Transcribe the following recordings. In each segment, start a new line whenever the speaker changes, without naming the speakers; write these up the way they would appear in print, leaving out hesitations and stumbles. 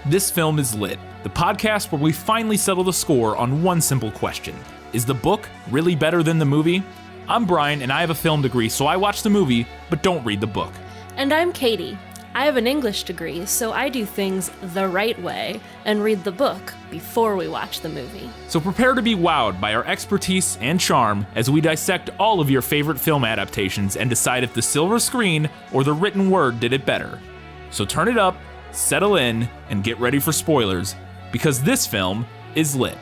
This Film is Lit, the podcast where we finally settle the score on one simple question. Is the book really better than the movie? I'm Brian, and I have a film degree, so I watch the movie, but don't read the book.
And I'm Katie. I have an English degree, so I do things the right way and read the book before we watch the movie.
So prepare to be wowed by our expertise and charm as we dissect all of your favorite film adaptations and decide if the silver screen or the written word did it better. So turn it up, settle in, and get ready for spoilers, because this film is lit.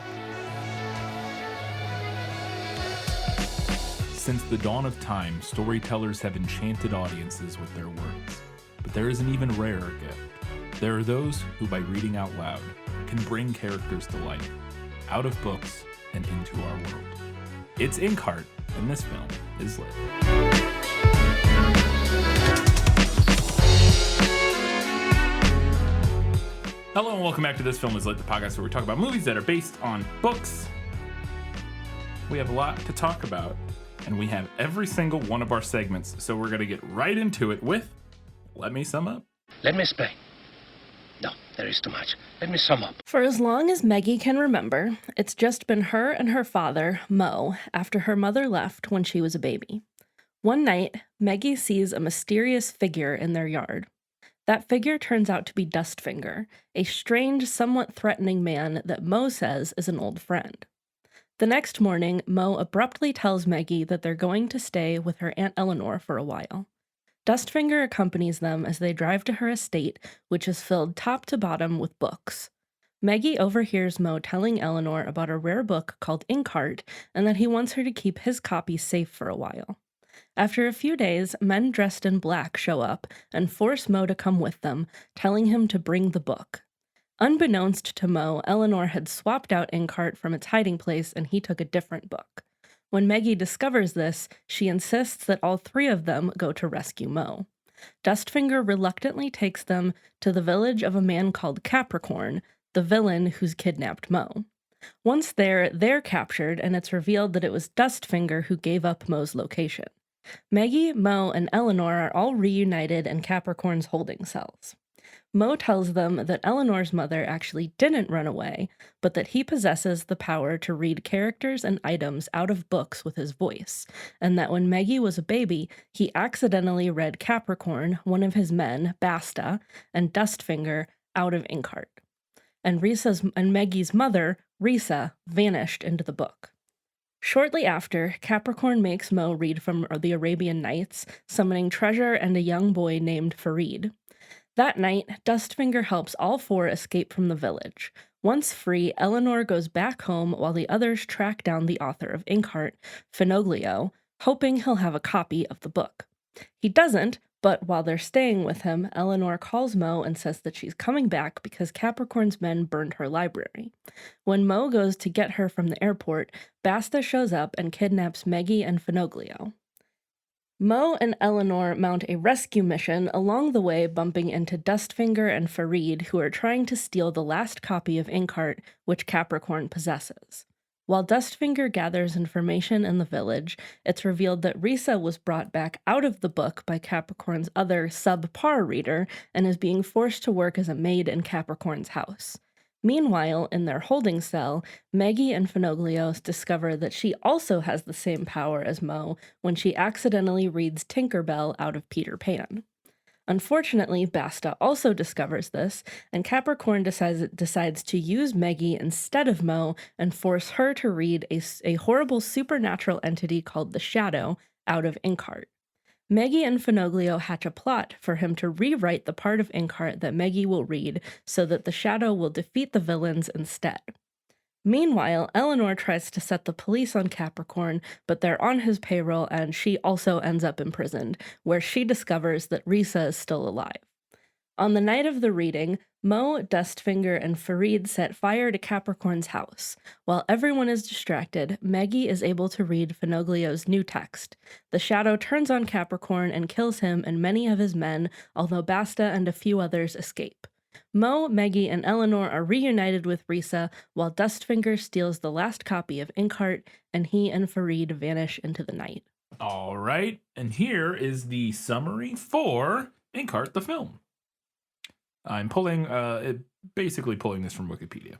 Since the dawn of time, storytellers have enchanted audiences with their words. But there is an even rarer gift. There are those who, by reading out loud, can bring characters to life, out of books and into our world. It's Inkheart, and this film is lit. Hello and welcome back to This Film is Lit, the podcast where we talk about movies that are based on books. We have a lot to talk about, and we have every single one of our segments, so we're going to get right into it with Let Me Sum Up.
Let me explain. No, there is too much. Let me sum up.
For as long as Maggie can remember, it's just been her and her father, Mo, after her mother left when she was a baby. One night, Maggie sees a mysterious figure in their yard. That figure turns out to be Dustfinger, a strange, somewhat threatening man that Mo says is an old friend. The next morning, Mo abruptly tells Maggie that they're going to stay with her Aunt Eleanor for a while. Dustfinger accompanies them as they drive to her estate, which is filled top to bottom with books. Maggie overhears Mo telling Eleanor about a rare book called Inkheart and that he wants her to keep his copy safe for a while. After a few days, men dressed in black show up and force Mo to come with them, telling him to bring the book. Unbeknownst to Mo, Eleanor had swapped out Inkheart from its hiding place and he took a different book. When Maggie discovers this, she insists that all three of them go to rescue Mo. Dustfinger reluctantly takes them to the village of a man called Capricorn, the villain who's kidnapped Mo. Once there, they're captured, and it's revealed that it was Dustfinger who gave up Mo's location. Maggie, Mo, and Eleanor are all reunited in Capricorn's holding cells. Mo tells them that Eleanor's mother actually didn't run away, but that he possesses the power to read characters and items out of books with his voice, and that when Maggie was a baby, he accidentally read Capricorn, one of his men, Basta, and Dustfinger out of Inkheart. And Maggie's mother, Risa, vanished into the book. Shortly after, Capricorn makes Mo read from the Arabian Nights, summoning treasure and a young boy named Farid. That night, Dustfinger helps all four escape from the village. Once free, Eleanor goes back home while the others track down the author of Inkheart, Finoglio, hoping he'll have a copy of the book. He doesn't, but while they're staying with him, Eleanor calls Mo and says that she's coming back because Capricorn's men burned her library. When Mo goes to get her from the airport, Basta shows up and kidnaps Maggie and Finoglio. Mo and Eleanor mount a rescue mission, along the way bumping into Dustfinger and Farid, who are trying to steal the last copy of Inkheart, which Capricorn possesses. While Dustfinger gathers information in the village, it's revealed that Risa was brought back out of the book by Capricorn's other subpar reader and is being forced to work as a maid in Capricorn's house. Meanwhile, in their holding cell, Maggie and Finoglio discover that she also has the same power as Mo when she accidentally reads Tinkerbell out of Peter Pan. Unfortunately, Basta also discovers this, and Capricorn decides to use Maggie instead of Mo and force her to read a horrible supernatural entity called the Shadow out of Inkheart. Maggie and Finoglio hatch a plot for him to rewrite the part of Inkheart that Maggie will read so that the Shadow will defeat the villains instead. Meanwhile, Eleanor tries to set the police on Capricorn, but they're on his payroll and she also ends up imprisoned, where she discovers that Risa is still alive. On the night of the reading, Mo, Dustfinger, and Farid set fire to Capricorn's house. While everyone is distracted, Maggie is able to read Finoglio's new text. The Shadow turns on Capricorn and kills him and many of his men, although Basta and a few others escape. Mo, Maggie, and Eleanor are reunited with Risa, while Dustfinger steals the last copy of Inkheart, and he and Farid vanish into the night.
All right, and here is the summary for Inkheart the film. I'm basically pulling this from Wikipedia.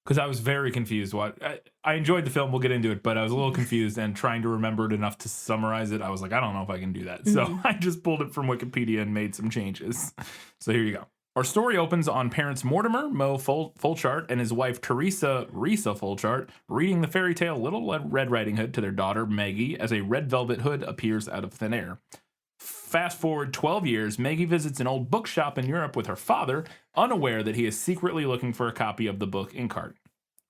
Because I was very confused. I enjoyed the film. We'll get into it, but I was a little confused and trying to remember it enough to summarize it. I was like, I don't know if I can do that. So I just pulled it from Wikipedia and made some changes. So here you go. Our story opens on parents Mortimer, Mo Fulchart, and his wife Teresa, Risa Fulchart, reading the fairy tale Little Red Riding Hood to their daughter Maggie as a red velvet hood appears out of thin air. Fast forward 12 years, Maggie visits an old bookshop in Europe with her father, unaware that he is secretly looking for a copy of the book Inkheart.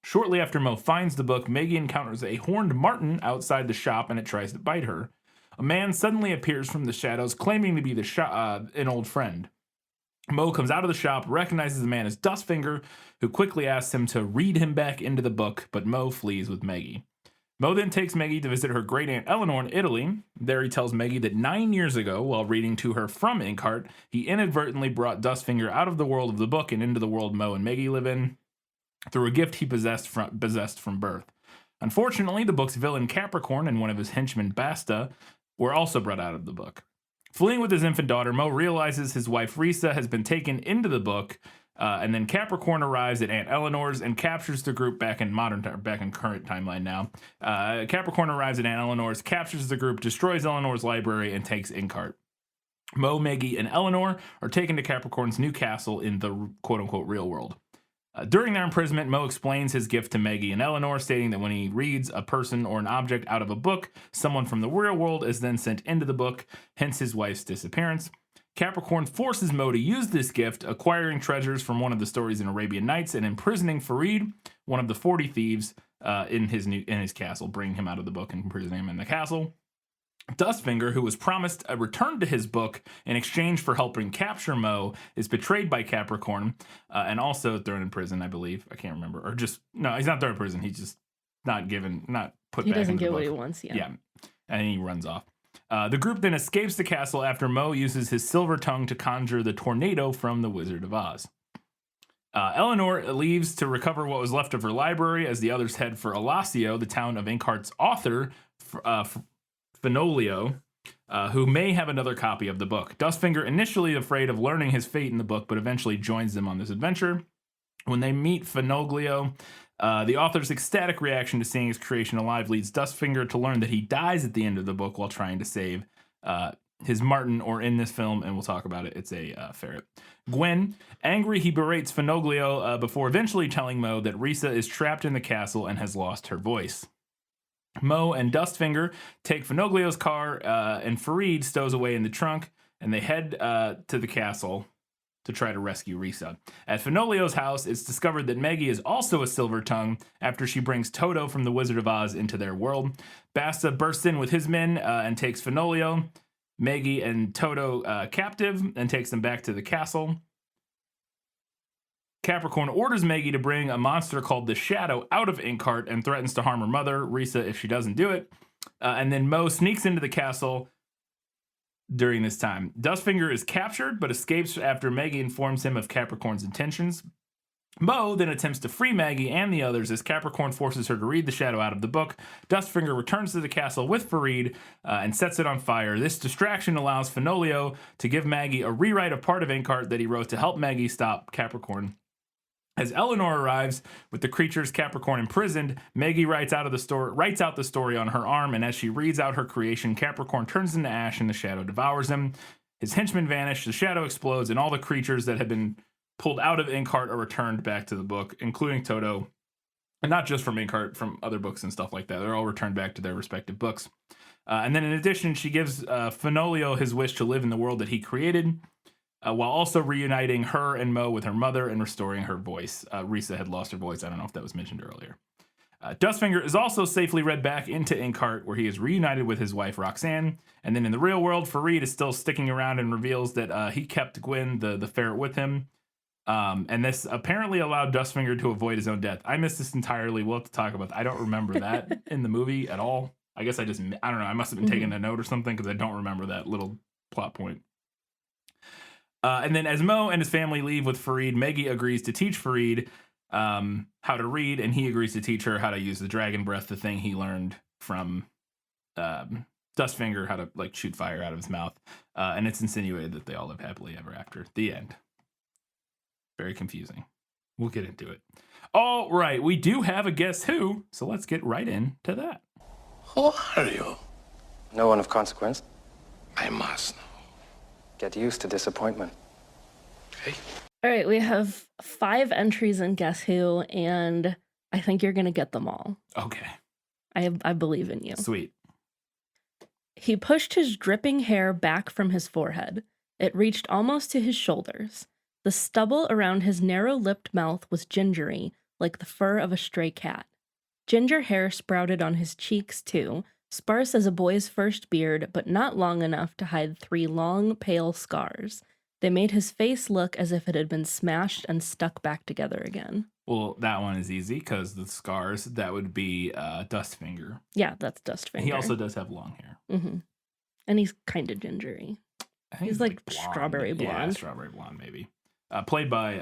Shortly after Mo finds the book, Maggie encounters a horned marten outside the shop and it tries to bite her. A man suddenly appears from the shadows, claiming to be an old friend. Mo comes out of the shop, recognizes the man as Dustfinger, who quickly asks him to read him back into the book, but Mo flees with Maggie. Mo then takes Maggie to visit her great-aunt Eleanor in Italy. There he tells Maggie that 9 years ago, while reading to her from Inkheart, he inadvertently brought Dustfinger out of the world of the book and into the world Mo and Maggie live in through a gift he possessed from birth. Unfortunately, the book's villain Capricorn and one of his henchmen Basta were also brought out of the book. Fleeing with his infant daughter, Mo realizes his wife Risa has been taken into the book, and then Capricorn arrives at Aunt Eleanor's and captures the group back in current timeline now. Capricorn arrives at Aunt Eleanor's, captures the group, destroys Eleanor's library, and takes Inkheart. Mo, Maggie, and Eleanor are taken to Capricorn's new castle in the quote-unquote real world. During their imprisonment, Mo explains his gift to Maggie and Eleanor, stating that when he reads a person or an object out of a book, someone from the real world is then sent into the book, hence his wife's disappearance. Capricorn forces Mo to use this gift, acquiring treasures from one of the stories in Arabian Nights and imprisoning Farid, one of the 40 thieves, in his castle, bringing him out of the book and imprisoning him in the castle. Dustfinger, who was promised a return to his book in exchange for helping capture Mo, is betrayed by Capricorn and also thrown in prison, I believe. I can't remember. Or just, no, he's not thrown in prison. He's just not put back into the book.
He doesn't get what he wants,
Yeah, and he runs off. The group then escapes the castle after Mo uses his silver tongue to conjure the tornado from the Wizard of Oz. Eleanor leaves to recover what was left of her library as the others head for Alassio, the town of Inkheart's author, Fenolio, who may have another copy of the book. Dustfinger, initially afraid of learning his fate in the book, but eventually joins them on this adventure. When they meet Fenoglio, the author's ecstatic reaction to seeing his creation alive leads Dustfinger to learn that he dies at the end of the book while trying to save his marten, or in this film, and we'll talk about it, it's a ferret. Gwen, angry, he berates Fenoglio before eventually telling Mo that Risa is trapped in the castle and has lost her voice. Mo and Dustfinger take Fenoglio's car, and Farid stows away in the trunk, and they head to the castle to try to rescue Risa. At Fenoglio's house, it's discovered that Maggie is also a silver tongue after she brings Toto from the Wizard of Oz into their world. Basta bursts in with his men and takes Fenoglio, Maggie, and Toto captive and takes them back to the castle. Capricorn orders Maggie to bring a monster called the Shadow out of Inkheart and threatens to harm her mother, Risa, if she doesn't do it. And then Mo sneaks into the castle during this time. Dustfinger is captured, but escapes after Maggie informs him of Capricorn's intentions. Mo then attempts to free Maggie and the others as Capricorn forces her to read the Shadow out of the book. Dustfinger returns to the castle with Farid and sets it on fire. This distraction allows Fenolio to give Maggie a rewrite of part of Inkheart that he wrote to help Maggie stop Capricorn. As Eleanor arrives with the creatures Capricorn imprisoned, Maggie writes out the story on her arm, and as she reads out her creation, Capricorn turns into ash and the Shadow devours him. His henchmen vanish, the Shadow explodes, and all the creatures that had been pulled out of Inkheart are returned back to the book, including Toto. And not just from Inkheart, from other books and stuff like that. They're all returned back to their respective books. And then in addition, she gives Fenolio his wish to live in the world that he created, while also reuniting her and Mo with her mother and restoring her voice. Risa had lost her voice. I don't know if that was mentioned earlier. Dustfinger is also safely read back into Inkheart, where he is reunited with his wife Roxanne. And then in the real world, Farid is still sticking around and reveals that he kept Gwen, the ferret, with him. And this apparently allowed Dustfinger to avoid his own death. I missed this entirely. We'll have to talk about that. I don't remember that in the movie at all. I guess I don't know. I must have been taking a note or something because I don't remember that little plot point. And then as Mo and his family leave with Farid, Maggie agrees to teach Farid how to read, and he agrees to teach her how to use the dragon breath, the thing he learned from Dustfinger how to like shoot fire out of his mouth, and it's insinuated that they all live happily ever after. The end. Very confusing. We'll get into it. All right, we do have a Guess Who, so let's get right into that.
Who are you?
No one of consequence.
I must know.
Get used to disappointment.
Okay.
All right, we have 5 entries in Guess Who, and I think you're going to get them all.
Okay.
I believe in you.
Sweet.
He pushed his dripping hair back from his forehead. It reached almost to his shoulders. The stubble around his narrow-lipped mouth was gingery, like the fur of a stray cat. Ginger hair sprouted on his cheeks, too, sparse as a boy's first beard, but not long enough to hide 3 long, pale scars. They made his face look as if it had been smashed and stuck back together again.
Well, that one is easy because the scars, that would be Dustfinger.
Yeah, that's Dustfinger.
He also does have long hair.
Mm-hmm. And he's kind of gingery.
I think
He's like
blonde.
strawberry blonde.
Yeah, strawberry blonde, maybe. Played by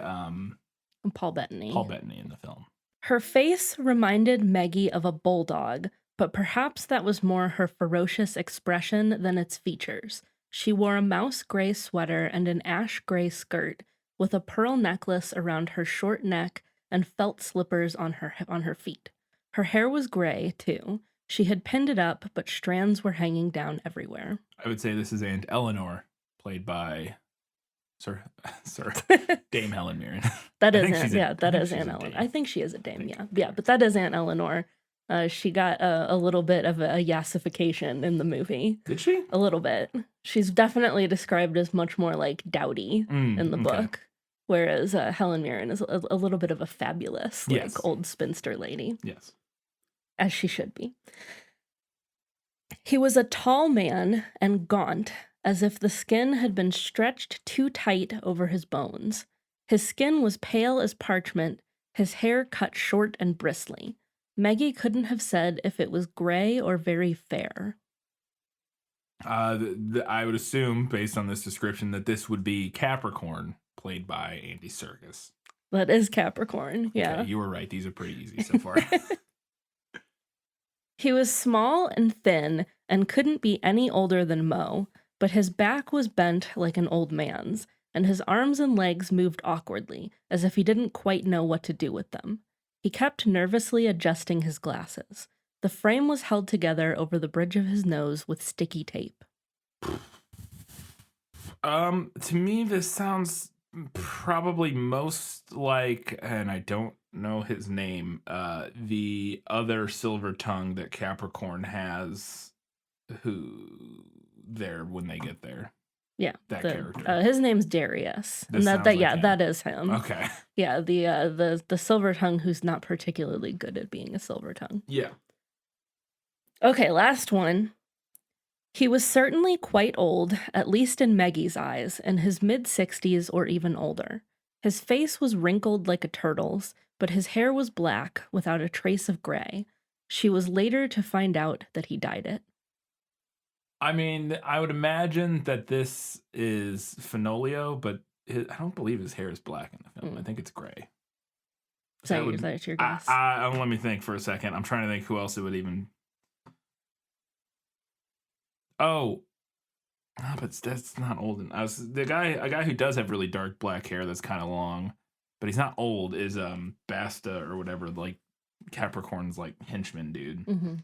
Paul Bettany.
Paul Bettany in the film.
Her face reminded Maggie of a bulldog, but perhaps that was more her ferocious expression than its features. She wore a mouse gray sweater and an ash gray skirt, with a pearl necklace around her short neck and felt slippers on her feet. Her hair was gray, too. She had pinned it up, but strands were hanging down everywhere.
I would say this is Aunt Eleanor, played by Sir Dame Helen Mirren.
That
I
is
think
Aunt,
she's
yeah, that
I think
is
she's
Aunt
a
Eleanor.
dame.
I think she is a dame, yeah, but that is Aunt Eleanor. She got a little bit of a yassification in the movie.
Did she?
A little bit. She's definitely described as much more like dowdy in the book, whereas Helen Mirren is a little bit of a fabulous, like
Yes.
old spinster lady.
Yes.
As she should be. He was a tall man and gaunt, as if the skin had been stretched too tight over his bones. His skin was pale as parchment, his hair cut short and bristly. Maggie couldn't have said if it was gray or very fair.
I would assume, based on this description, that this would be Capricorn, played by Andy Serkis.
That is Capricorn, yeah.
Okay, you were right. These are pretty easy so far.
He was small and thin and couldn't be any older than Mo, but his back was bent like an old man's, and his arms and legs moved awkwardly, as if he didn't quite know what to do with them. He kept nervously adjusting his glasses. The frame was held together over the bridge of his nose with sticky tape.
To me, this sounds probably most like, and I don't know his name, the other silver tongue that Capricorn has, who there when they get there.
Yeah,
that character.
His name's Darius,
This
and
sounds like him.
that is him.
Okay.
Yeah, the silver tongue who's not particularly good at being a silver tongue.
Yeah.
Okay, last one. He was certainly quite old, at least in Maggie's eyes, in his mid-60s or even older. His face was wrinkled like a turtle's, but his hair was black, without a trace of gray. She was later to find out that he dyed it.
I mean, I would imagine that this is Fenolio, but I don't believe his hair is black in the film. I think it's gray.
That's your guess?
Let me think for a second. I'm trying to think who else it would even... Oh, but that's not old. A guy who does have really dark black hair that's kind of long, but he's not old. Is Basta or whatever, like Capricorn's like henchman dude.
Mm-hmm.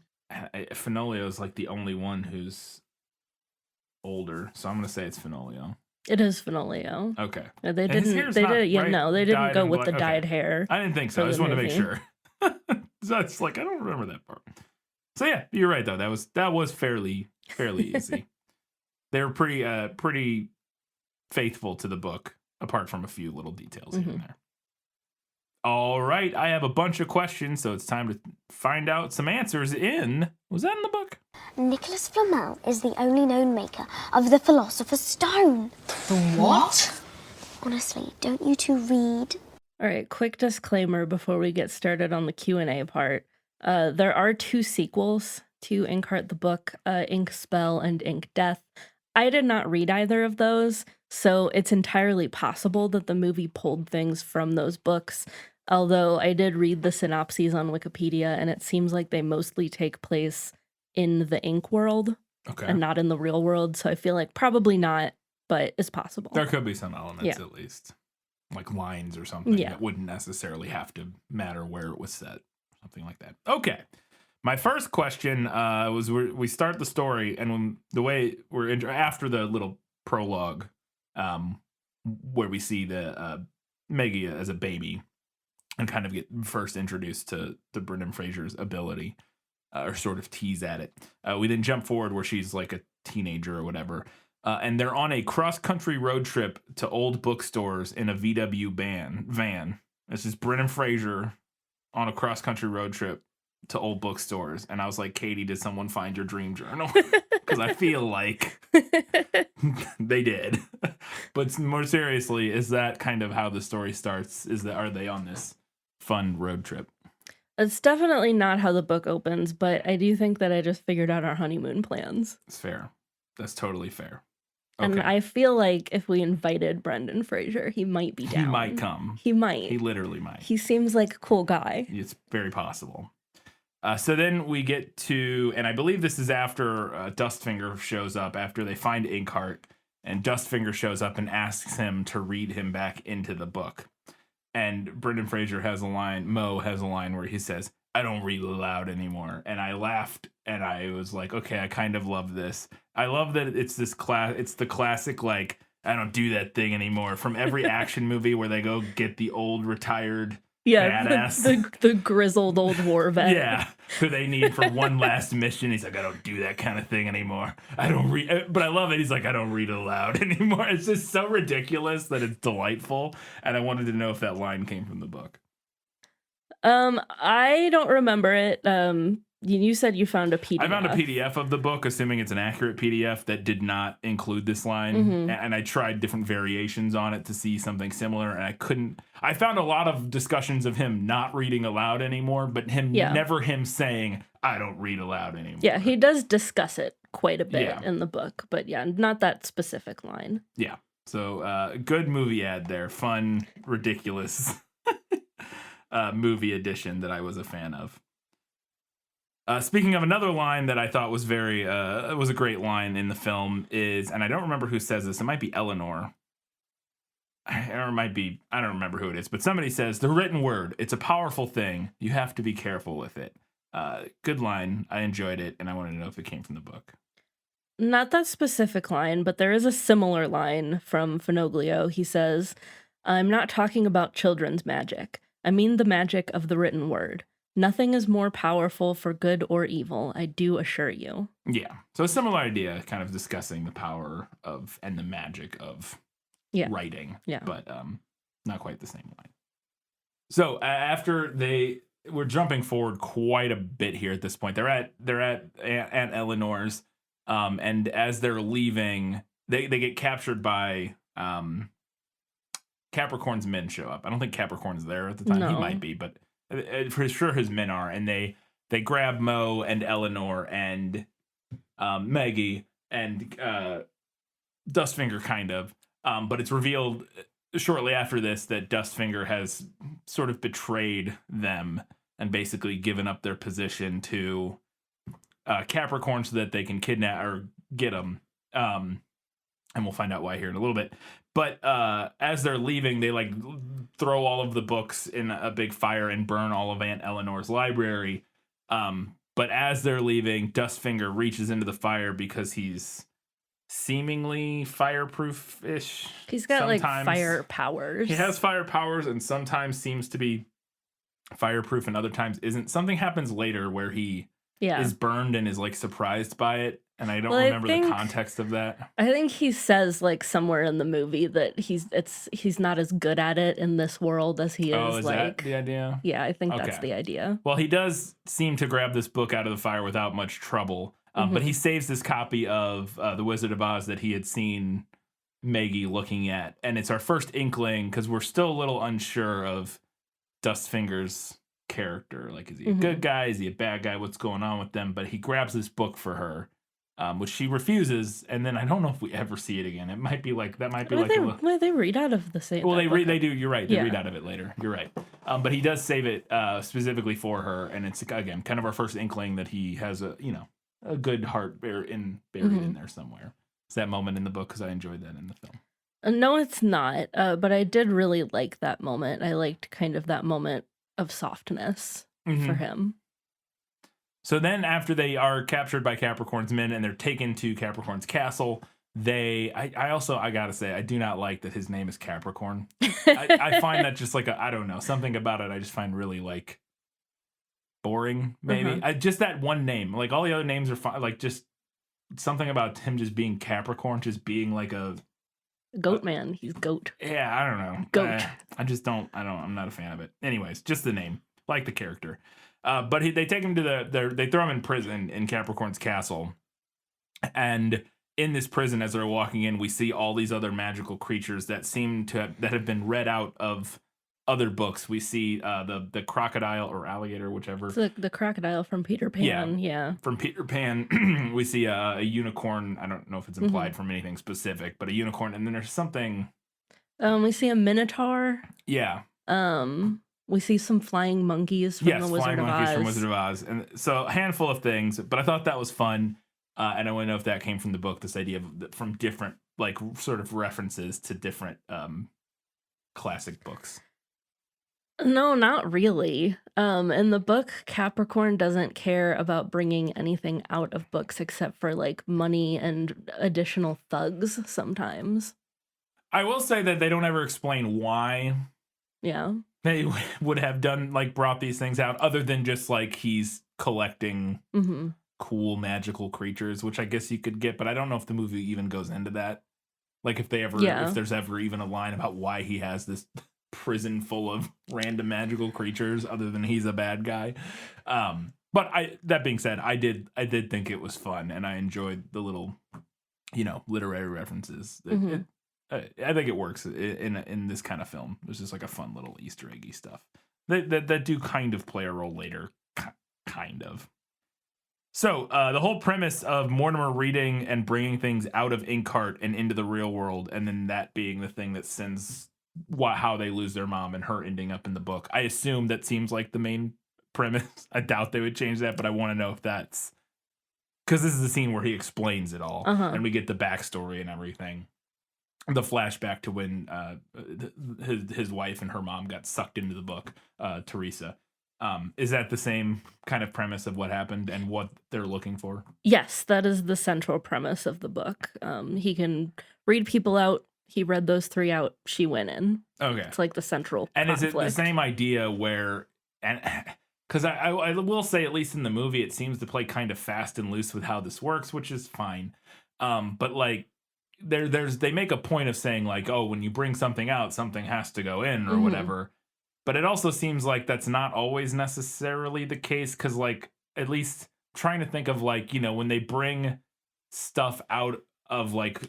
Fenolio is like the only one who's older, so I'm gonna say it's Fenolio.
It is Fenolio.
Okay.
They didn't. They did. Yeah,
right?
no, they didn't
Dyed
go
in
with the
black?
dyed
Okay.
hair.
I didn't think so. I just wanted to make sure. So it's like I don't remember that part. So yeah, you're right though. That was fairly easy. They were pretty faithful to the book, apart from a few little details here and there. All right, I have a bunch of questions, so it's time to find out some answers was that in the book?
Nicholas Flamel is the only known maker of the Philosopher's Stone.
The what?
Honestly, don't you two read?
All right, quick disclaimer before we get started on the Q&A part. There are 2 sequels to Inkheart the book, Ink Spell and Ink Death. I did not read either of those, so it's entirely possible that the movie pulled things from those books, although I did read the synopses on Wikipedia, and it seems like they mostly take place in the Ink world.
Okay.
and not in the real world. So I feel like probably not, but it's possible.
There could be some elements
Yeah.
at least. Like lines or something
Yeah.
that wouldn't necessarily have to matter where it was set. Something like that. Okay. My first question was we start the story, and when the way after the little prologue, where we see the Maggie as a baby and kind of get first introduced to Brendan Fraser's ability, or sort of tease at it. We then jump forward where she's like a teenager or whatever, and they're on a cross-country road trip to old bookstores in a VW van. This is Brendan Fraser on a cross-country road trip to old bookstores, and I was like, Katie, did someone find your dream journal? Because I feel like they did. But more seriously, is that kind of how the story starts? Are they on this fun road trip?
It's definitely not how the book opens, but I do think that I just figured out our honeymoon plans.
It's fair. That's totally fair. Okay.
And I feel like if we invited Brendan Fraser, he might be down.
He might come.
He might.
He literally might.
He seems like a cool guy.
It's very possible. So then we get to, and I believe this is after Dustfinger shows up, after they find Inkheart, and Dustfinger shows up and asks him to read him back into the book. And Brendan Fraser has a line, Mo has a line where he says, I don't read aloud anymore. And I laughed, and I was like, okay, I kind of love this. I love that it's it's the classic, like, I don't do that thing anymore from every action movie where they go get the old retired badass.
The grizzled old war vet.
Yeah, who they need for one last mission. He's like, I don't do that kind of thing anymore. I don't read, but I love it. He's like, I don't read aloud anymore. It's just so ridiculous that it's delightful. And I wanted to know if that line came from the book.
I don't remember it. You said you found a PDF.
I found a PDF of the book, assuming it's an accurate PDF that did not include this line.
Mm-hmm.
And I tried different variations on it to see something similar, and I couldn't. I found a lot of discussions of him not reading aloud anymore, but never him saying, I don't read aloud anymore.
Yeah, he does discuss it quite a bit in the book, but yeah, not that specific line.
Yeah. So good movie ad there. Fun, ridiculous movie edition that I was a fan of. Speaking of another line that I thought was was a great line in the film is, and I don't remember who says this, it might be Eleanor. Or it might be, I don't remember who it is, but somebody says, the written word, it's a powerful thing. You have to be careful with it. Good line. I enjoyed it, and I wanted to know if it came from the book.
Not that specific line, but there is a similar line from Finoglio. He says, I'm not talking about children's magic. I mean the magic of the written word. Nothing is more powerful for good or evil, I do assure you.
Yeah. So a similar idea, kind of discussing the power of and the magic of writing.
Yeah.
But not quite the same line. So after we're jumping forward quite a bit here at this point. They're at Aunt Eleanor's, and as they're leaving, they get captured by Capricorn's men show up. I don't think Capricorn's there at the time.
No.
He might be, but for sure his men are, and they grab Mo and Eleanor and Maggie and Dustfinger, kind of. But it's revealed shortly after this that Dustfinger has sort of betrayed them and basically given up their position to Capricorn so that they can kidnap or get them. And we'll find out why here in a little bit. But as they're leaving, they like throw all of the books in a big fire and burn all of Aunt Eleanor's library. But as they're leaving, Dustfinger reaches into the fire because he's seemingly fireproof-ish.
He's got
sometimes.
like fire powers.
He has fire powers and sometimes seems to be fireproof and other times isn't. Something happens later where he is burned and is like surprised by it. And I don't remember the context of that.
I think he says like somewhere in the movie that he's not as good at it in this world as he is.
Oh, is
like,
that the idea?
Yeah, I think that's the idea.
Well, he does seem to grab this book out of the fire without much trouble. But he saves this copy of The Wizard of Oz that he had seen Maggie looking at. And it's our first inkling, because we're still a little unsure of Dustfinger's character. Like, is he a good guy? Is he a bad guy? What's going on with them? But he grabs this book for her. Which she refuses, and then I don't know if we ever see it again. It might be like that. Might be like
they read out of the same.
Well, they do. You're right. They read out of it later. You're right. But he does save it specifically for her, and it's again kind of our first inkling that he has a a good heart buried in there somewhere. It's that moment in the book because I enjoyed that in the film.
No, it's not. But I did really like that moment. I liked kind of that moment of softness for him.
So then after they are captured by Capricorn's men and they're taken to Capricorn's castle, I gotta say, I do not like that his name is Capricorn. I find that just like, I don't know, something about it I just find really like boring, maybe. Just that one name. Like all the other names are fine. Like just something about him just being Capricorn, just being like a
goat man. He's goat.
Yeah, I don't know.
Goat.
I'm not a fan of it. Anyways, just the name, like the character. But they take him to they throw him in prison in Capricorn's castle. And in this prison, as they're walking in, we see all these other magical creatures that that have been read out of other books. We see the crocodile or alligator, whichever.
It's the crocodile from Peter Pan. Yeah.
From Peter Pan, we see a unicorn. I don't know if it's implied from anything specific, but a unicorn. And then there's something.
We see a minotaur.
Yeah.
We see some flying monkeys from the Wizard of Oz.
From Wizard of Oz. And so a handful of things, but I thought that was fun. And I want to know if that came from the book, this idea of from different, like, sort of references to different classic books.
No, not really. In the book, Capricorn doesn't care about bringing anything out of books except for, like, money and additional thugs sometimes.
I will say that they don't ever explain why.
Yeah.
They would have brought these things out other than just, like, he's collecting cool magical creatures, which I guess you could get, but I don't know if the movie even goes into that. Like, if there's ever even a line about why he has this prison full of random magical creatures other than he's a bad guy. But that being said, I did think it was fun, and I enjoyed the little, literary references. I think it works in this kind of film. There's just like a fun little Easter eggy stuff that do kind of play a role later, kind of. So the whole premise of Mortimer reading and bringing things out of Inkheart and into the real world, and then that being the thing that sends how they lose their mom and her ending up in the book. I assume that seems like the main premise. I doubt they would change that, but I want to know if that's because this is the scene where he explains it all, and we get the backstory and everything. The flashback to when his wife and her mom got sucked into the book, Teresa. Is that the same kind of premise of what happened and what they're looking for?
Yes, that is the central premise of the book. He can read people out. He read those 3 out. She went in. Okay. It's like the central
And
conflict.
Is it the same idea where... and because I will say, at least in the movie, it seems to play kind of fast and loose with how this works, which is fine. But like... they make a point of saying like, oh, when you bring something out, something has to go in or whatever. But it also seems like that's not always necessarily the case, because like, at least trying to think of like, when they bring stuff out of like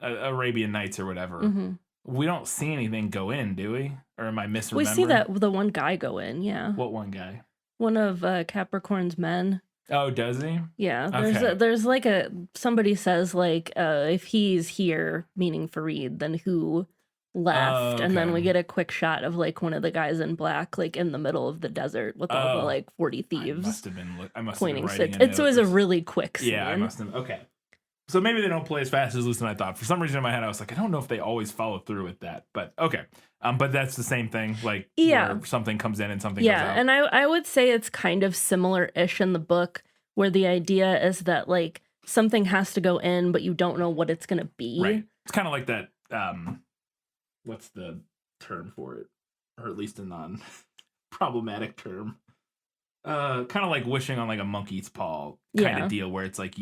Arabian Nights or whatever, we don't see anything go in, do we? Or am I misremembering?
We see that the one guy go in, yeah.
What one guy?
One of Capricorn's men.
Oh, does he?
Yeah,
Okay.
there's like somebody says like if he's here, meaning Fareed, then who left? And then we get a quick shot of like one of the guys in black, like in the middle of the desert with all the like 40 thieves.
I must
pointing.
have been writing
It's always a really quick scene.
Yeah, I must have. Okay. So maybe they don't play as fast as loose as I thought. For some reason in my head, I was like, I don't know if they always follow through with that. But okay. But that's the same thing, like where something comes in and something goes out.
Yeah, and I would say it's kind of similar-ish in the book, where the idea is that like something has to go in, but you don't know what it's going to be.
Right. It's kind of like that. What's the term for it? Or at least a non-problematic term. Kind of like wishing on like a monkey's paw kind of deal, where it's like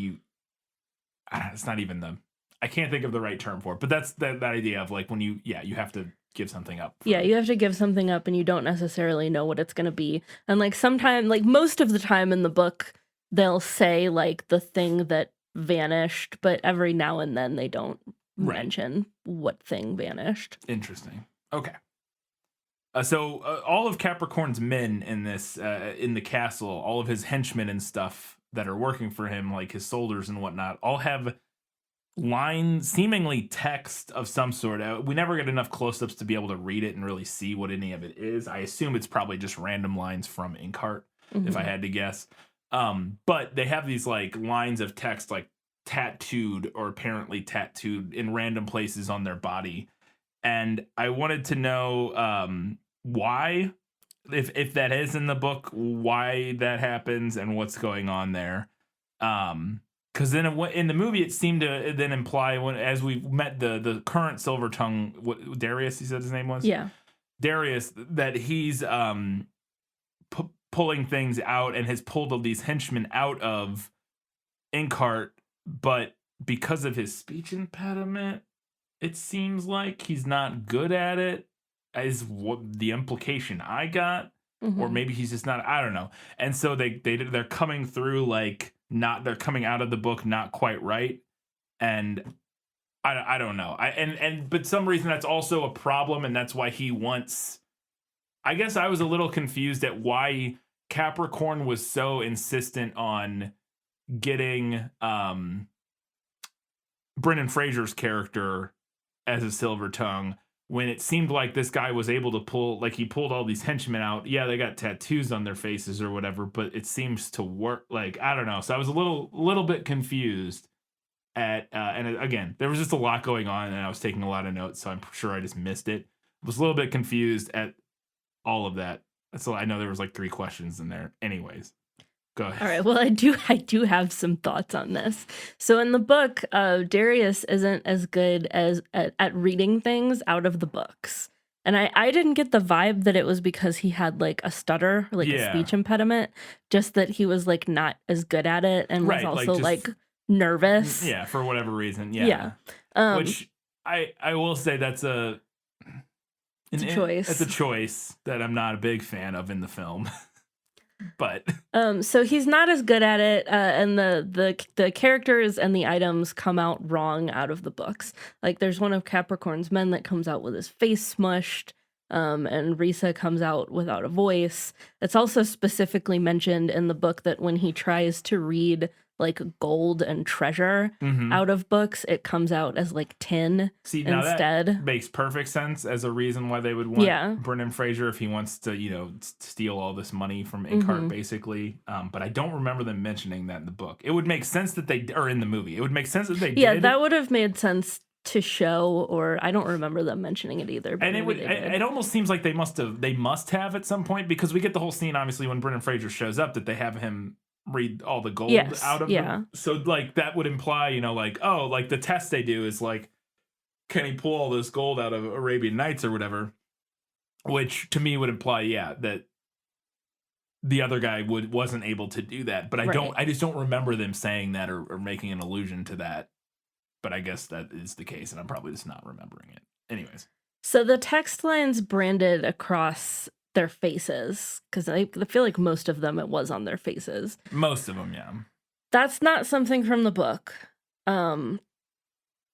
it's not even I can't think of the right term for it, but that's that idea of like when you have to give something up.
You have to give something up and you don't necessarily know what it's going to be. And like sometimes, like most of the time in the book, they'll say like the thing that vanished, but every now and then they don't mention what thing vanished.
Interesting. Okay. So all of Capricorn's men in this in the castle, all of his henchmen and stuff that are working for him, like his soldiers and whatnot, all have lines, seemingly text of some sort. We never get enough close-ups to be able to read it and really see what any of it is. I assume it's probably just random lines from Inkheart, if I had to guess. But they have these like lines of text like tattooed or apparently tattooed in random places on their body. And I wanted to know why, if that is in the book, why that happens and what's going on there. Because then in the movie, it seemed to then imply as we met the current Silver Tongue, what, Darius, he said his name was?
Yeah.
Darius, that he's pulling things out and has pulled all these henchmen out of Inkheart, but because of his speech impediment, it seems like he's not good at it, is what the implication I got. Or maybe he's just not, I don't know. And so they're coming through like they're coming out of the book not quite right. And I don't know. But some reason that's also a problem, and that's why he wants, I guess I was a little confused at why Capricorn was so insistent on getting Brendan Fraser's character as a Silver Tongue, when it seemed like this guy was able to he pulled all these henchmen out. Yeah, they got tattoos on their faces or whatever, but it seems to work. Like, I don't know. So I was a little bit confused and again, there was just a lot going on, and I was taking a lot of notes, so I'm sure I just missed it. I was a little bit confused at all of that. So I know there was like 3 questions in there. Anyways, go ahead.
All right. Well, I do have some thoughts on this. So in the book, Darius isn't as good at reading things out of the books. And I didn't get the vibe that it was because he had like a stutter, like a speech impediment, just that he was like not as good at it and was also like nervous.
Yeah, for whatever reason. Yeah. Which I will say that's a
choice.
It's a choice that I'm not a big fan of in the film. But
so he's not as good at it, and the characters and the items come out wrong out of the books. Like there's one of Capricorn's men that comes out with his face smushed, and Risa comes out without a voice. It's also specifically mentioned in the book that when he tries to read like gold and treasure out of books, it comes out as like tin instead.
That makes perfect sense as a reason why they would want Brendan Fraser if he wants to, steal all this money from Inkheart, basically. But I don't remember them mentioning that in the book. It would make sense that or in the movie. It would make sense that they did.
Yeah, that would have made sense to show, or I don't remember them mentioning it either. But
and it almost seems like they must have at some point, because we get the whole scene, obviously, when Brendan Fraser shows up, that they have him read all the gold out of them. So like that would imply, like, oh, like the test they do is like, can he pull all this gold out of Arabian Nights or whatever? Which to me would imply, that the other guy wasn't able to do that. But I just don't remember them saying that or making an allusion to that. But I guess that is the case, and I'm probably just not remembering it. Anyways.
So the text lines branded across their faces, because I feel like most of them it was on their faces.
Most of them, yeah.
That's not something from the book. And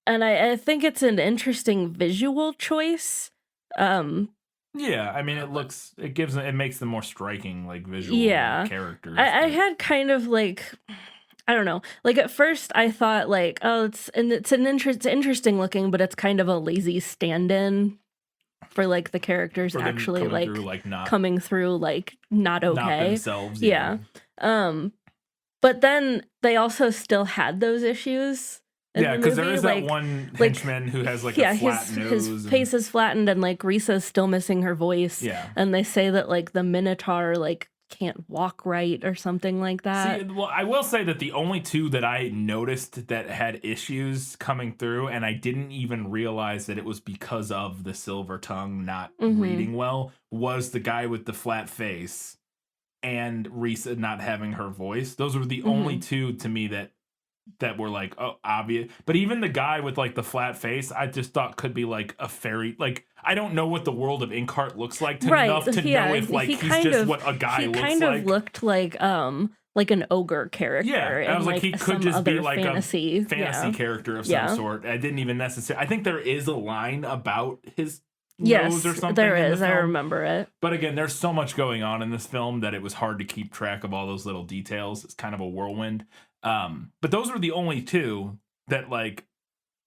I think it's an interesting visual choice.
Yeah, I mean, it makes them more striking, like visual characters.
I had kind of like, I don't know. Like at first I thought like, oh, it's interesting looking, but it's kind of a lazy stand-in for like the characters
for
actually
coming through
not okay.
Not themselves.
Yeah. But then they also still had those issues.
Yeah, because there is that one henchman who has like a flat nose.
His face is flattened, and like Risa's still missing her voice.
Yeah.
And they say that like the Minotaur like can't walk right or something like that.
See, well, I will say that the only 2 that I noticed that had issues coming through, and I didn't even realize that it was because of the Silver Tongue not reading well, was the guy with the flat face and Risa not having her voice. Those were the only 2 to me that were like, oh, obvious. But even the guy with like the flat face, I just thought could be like a fairy. Like, I don't know what the world of Inkheart looks like enough to know if like he's just what a guy looks like.
He kind of looked like an ogre character.
Yeah, I was like he could just be like a fantasy character of some sort. I didn't even necessarily. I think there is a line about his nose or something.
There is. I remember it.
But again, there's so much going on in this film that it was hard to keep track of all those little details. It's kind of a whirlwind. But those were the only 2 that like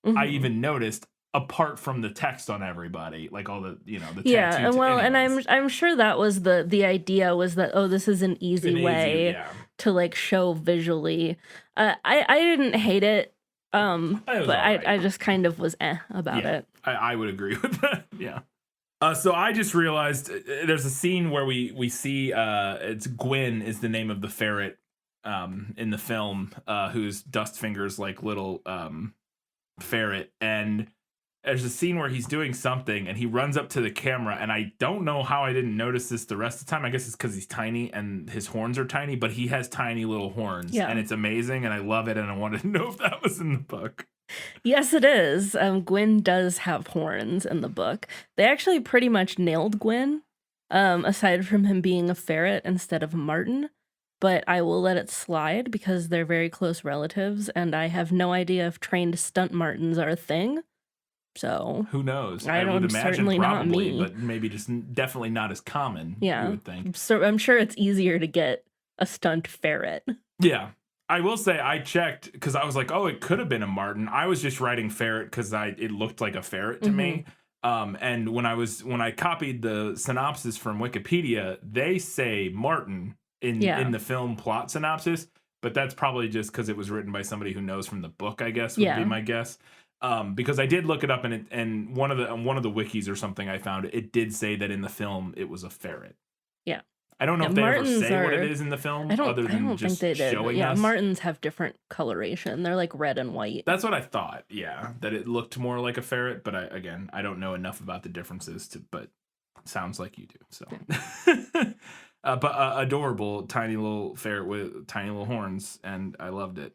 I even noticed, apart from the text on everybody, like all the the
and I'm sure that was the idea, was that this is an easy way to like show visually. I didn't hate it,
It was
but
alright.
I just kind of was about
Yeah,
it.
I would agree with that. Yeah. So I just realized there's a scene where we see it's Gwyn is the name of the ferret in the film, who's Dustfinger's like little ferret, and there's a scene where he's doing something and he runs up to the camera, and I don't know how I didn't notice this the rest of the time. I guess it's because he's tiny and his horns are tiny, but he has tiny little horns,
Yeah.
and it's amazing, and I love it, and I wanted to know if that was in the book.
Yes, it is. Gwyn does have horns in the book. They actually pretty much nailed Gwyn, aside from him being a ferret instead of a marten. But I will let it slide because they're very close relatives, and I have no idea if trained stunt martens are a thing. So
Who knows?
I
would
don't-
imagine
certainly not
probably,
me.
but maybe just definitely not as common.
yeah,
You would think.
So I'm sure it's easier to get a stunt ferret.
Yeah. I will say I checked because I was like, oh, it could have been a marten. I was just writing ferret because it looked like a ferret to me. And when I copied the synopsis from Wikipedia, they say marten in the film plot synopsis, but that's probably just because it was written by somebody who knows from the book, I guess, would be my guess. Because I did look it up, and one of the wikis or something I found, it did say that in the film it was a ferret.
Yeah.
I don't know if they ever
martens
say what
are-
it is in the film,
I don't
just
think they did.
showing
Yeah,
us.
martens have different coloration. They're like red and white.
That's what I thought. Yeah, that it looked more like a ferret, but I don't know enough about the differences but sounds like you do. So, but adorable, tiny little ferret with tiny little horns, and I loved it.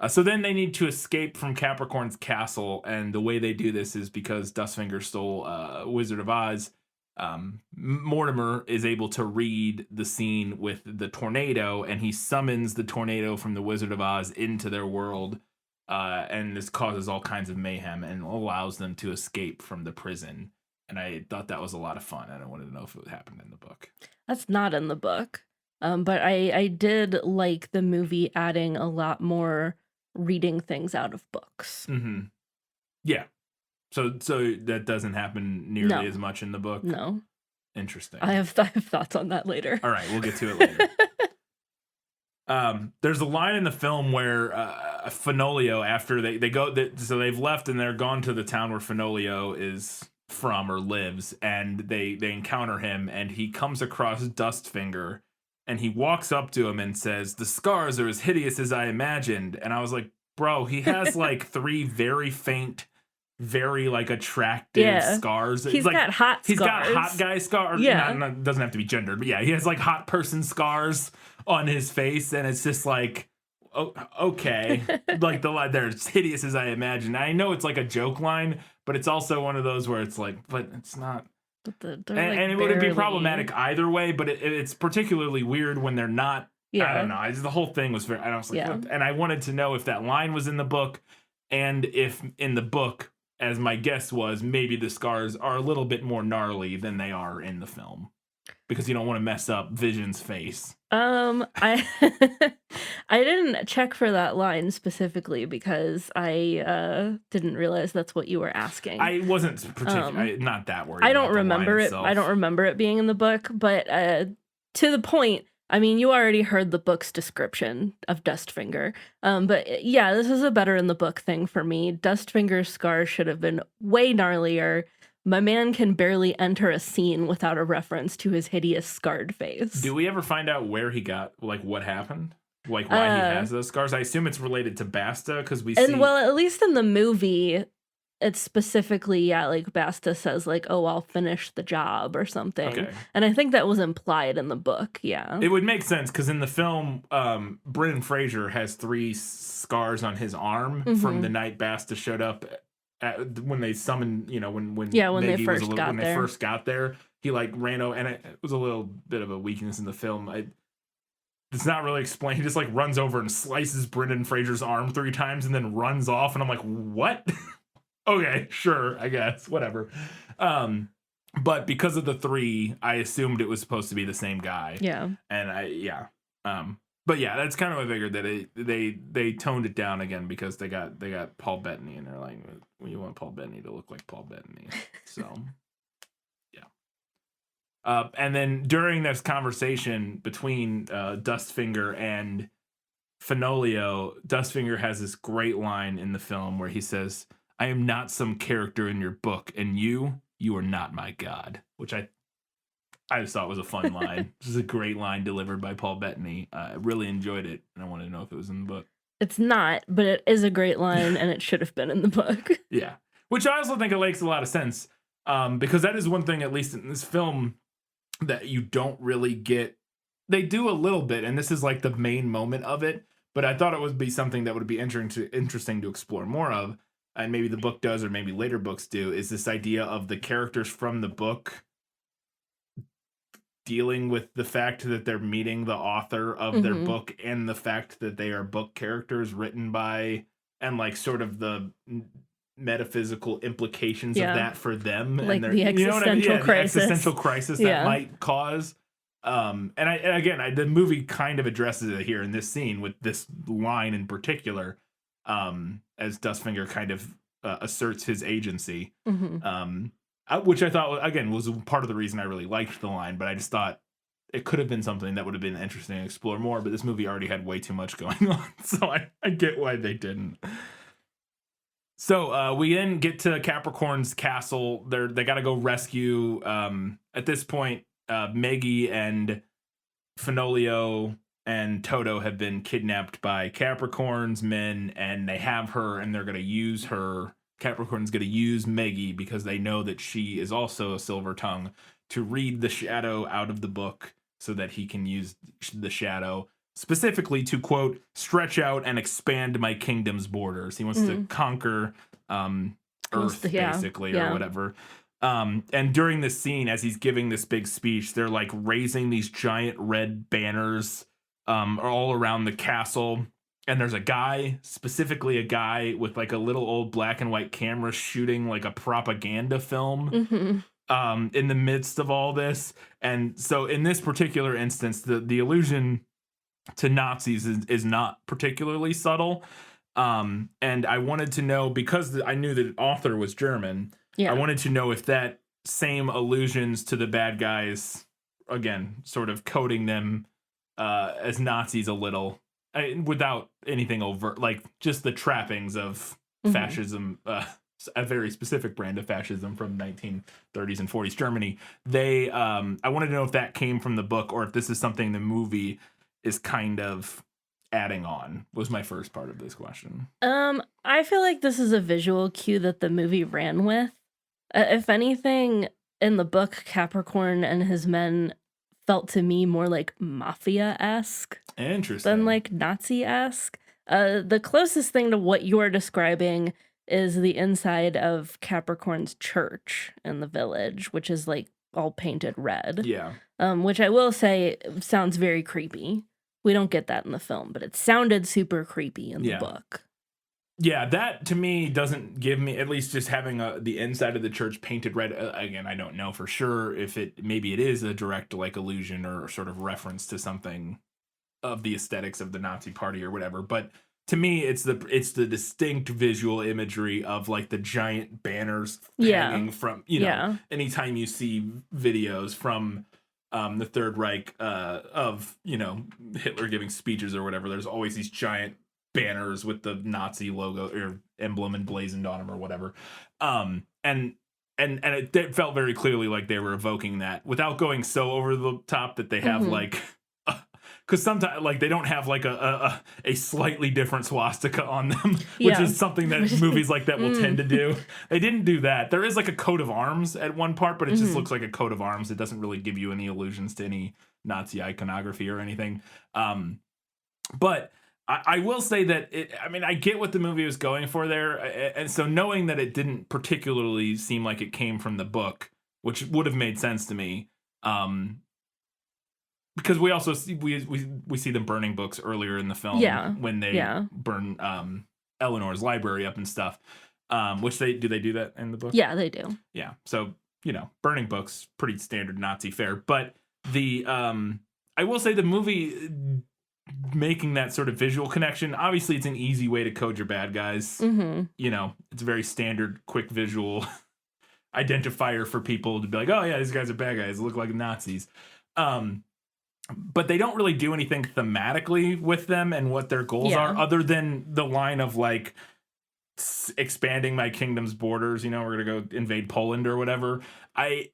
So then they need to escape from Capricorn's castle, and the way they do this is because Dustfinger stole Wizard of Oz. Mortimer is able to read the scene with the tornado, and he summons the tornado from the Wizard of Oz into their world, and this causes all kinds of mayhem and allows them to escape from the prison. And I thought that was a lot of fun, and I wanted to know if it happened in the book.
That's not in the book. But I did like the movie adding a lot more reading things out of books.
Mm-hmm. Yeah. So that doesn't happen nearly as much in the book?
No.
Interesting.
I have thoughts on that later.
All right, we'll get to it later. There's a line in the film where Fenolio, after they go, so they've left and they're gone to the town where Fenolio is from or lives, and they encounter him, and he comes across Dustfinger, and he walks up to him and says, "The scars are as hideous as I imagined." And I was like, bro, he has like 3 very faint, very like attractive scars.
He's
like,
got hot scars.
He's got hot guy scars.
Yeah.
Not, doesn't have to be gendered, but yeah, he has like hot person scars on his face, and it's just like, oh, okay. Like the line there, it's hideous as I imagined. I know it's like a joke line, but it's also one of those where it's like, but it's not.
And
it wouldn't be problematic either way, but it's particularly weird when they're not. I don't know. The whole thing was very. I was like, what? And I wanted to know if that line was in the book, and if in the book, as my guess was, maybe the scars are a little bit more gnarly than they are in the film, because you don't want to mess up Vision's face.
I I didn't check for that line specifically because I didn't realize that's what you were asking.
I wasn't particularly not that worried.
I don't
about the
remember
line
it.
itself.
I don't remember it being in the book, but to the point. I mean, you already heard the book's description of Dustfinger. But yeah, this is a better in the book thing for me. Dustfinger's scars should have been way gnarlier. My man can barely enter a scene without a reference to his hideous scarred face.
Do we ever find out where he got, like, what happened? Like, why he has those scars? I assume it's related to Basta, because we see...
Well, at least in the movie, it's specifically, like, Basta says, like, oh, I'll finish the job or something.
Okay.
And I think that was implied in the book, yeah.
It would make sense, because in the film, Brendan Fraser has 3 scars on his arm from the night Basta showed up when they summoned, when
they
Maggie
first
got there. He, like, ran over, and it was a little bit of a weakness in the film. It's not really explained. He just, like, runs over and slices Brendan Fraser's arm 3 times and then runs off, and I'm like, what? Okay, sure, I guess, whatever. But because of the 3, I assumed it was supposed to be the same guy.
Yeah.
And but yeah, that's kind of what I figured, that they toned it down again because they got Paul Bettany, and they're like, well, you want Paul Bettany to look like Paul Bettany. So, yeah. And then during this conversation between Dustfinger and Fenolio, Dustfinger has this great line in the film where he says, "I am not some character in your book, and you are not my god," which I just thought was a fun line. This is a great line delivered by Paul Bettany. I really enjoyed it, and I wanted to know if it was in the book.
It's not, but it is a great line, and it should have been in the book.
Yeah, which I also think it makes a lot of sense, because that is one thing, at least in this film, that you don't really get. They do a little bit, and this is like the main moment of it, but I thought it would be something that would be interesting to explore more of, and maybe the book does, or maybe later books do, is this idea of the characters from the book dealing with the fact that they're meeting the author of their book, and the fact that they are book characters written by, and like sort of the metaphysical implications of that for them,
like
and their,
the existential crisis.
The existential crisis that might cause. And the movie kind of addresses it here in this scene with this line in particular, as Dustfinger kind of asserts his agency. Which I thought, again, was part of the reason I really liked the line, but I just thought it could have been something that would have been interesting to explore more, but this movie already had way too much going on, so I get why they didn't. So we then get to Capricorn's castle. They got to go rescue, at this point, Meggie and Fenolio and Toto have been kidnapped by Capricorn's men, and they have her, and they're going to use her. Capricorn's going to use Meggie because they know that she is also a silver tongue to read the shadow out of the book so that he can use the shadow specifically to, quote, stretch out and expand my kingdom's borders. He wants to conquer Earth, basically, or whatever. And during this scene, as he's giving this big speech, they're like raising these giant red banners all around the castle. And there's specifically a guy with like a little old black and white camera shooting like a propaganda film in the midst of all this. And so in this particular instance, the allusion to Nazis is not particularly subtle. And I wanted to know, because I knew the author was German, I wanted to know if that same allusions to the bad guys, again, sort of coding them as Nazis a little, without anything overt, like just the trappings of fascism, a very specific brand of fascism from 1930s and 40s Germany. I wanted to know if that came from the book or if this is something the movie is kind of adding on, was my first part of this question.
I feel like this is a visual cue that the movie ran with. If anything, in the book, Capricorn and his men felt to me more like mafia-esque.
Interesting.
Than like Nazi-esque. The closest thing to what you're describing is the inside of Capricorn's church in the village, which is like all painted red.
Yeah.
Which I will say sounds very creepy. We don't get that in the film, but it sounded super creepy in the book.
Yeah, that to me doesn't give me, at least just having the inside of the church painted red. Again, I don't know for sure if maybe it is a direct like allusion or sort of reference to something of the aesthetics of the Nazi party or whatever. But to me, it's the distinct visual imagery of like the giant banners hanging from, anytime you see videos from the Third Reich of, Hitler giving speeches or whatever, there's always these giant banners with the Nazi logo or emblem emblazoned on them or whatever. And it felt very clearly like they were evoking that without going so over the top that they have like, because sometimes like they don't have like a slightly different swastika on them, which is something that movies like that will tend to do. They didn't do that. There is like a coat of arms at one part, but it just looks like a coat of arms. It doesn't really give you any allusions to any Nazi iconography or anything. But I will say that I get what the movie was going for there, and so knowing that it didn't particularly seem like it came from the book, which would have made sense to me, because we also see we see them burning books earlier in the film when they burn Eleanor's library up and stuff, which they do that in the book?
Yeah, they do.
Yeah, so burning books, pretty standard Nazi fare, but the I will say the movie making that sort of visual connection, obviously it's an easy way to code your bad guys. It's a very standard quick visual identifier for people to be like, oh yeah, these guys are bad guys, look like Nazis. But they don't really do anything thematically with them and what their goals are, other than the line of like expanding my kingdom's borders. You know, we're gonna go invade Poland or whatever. I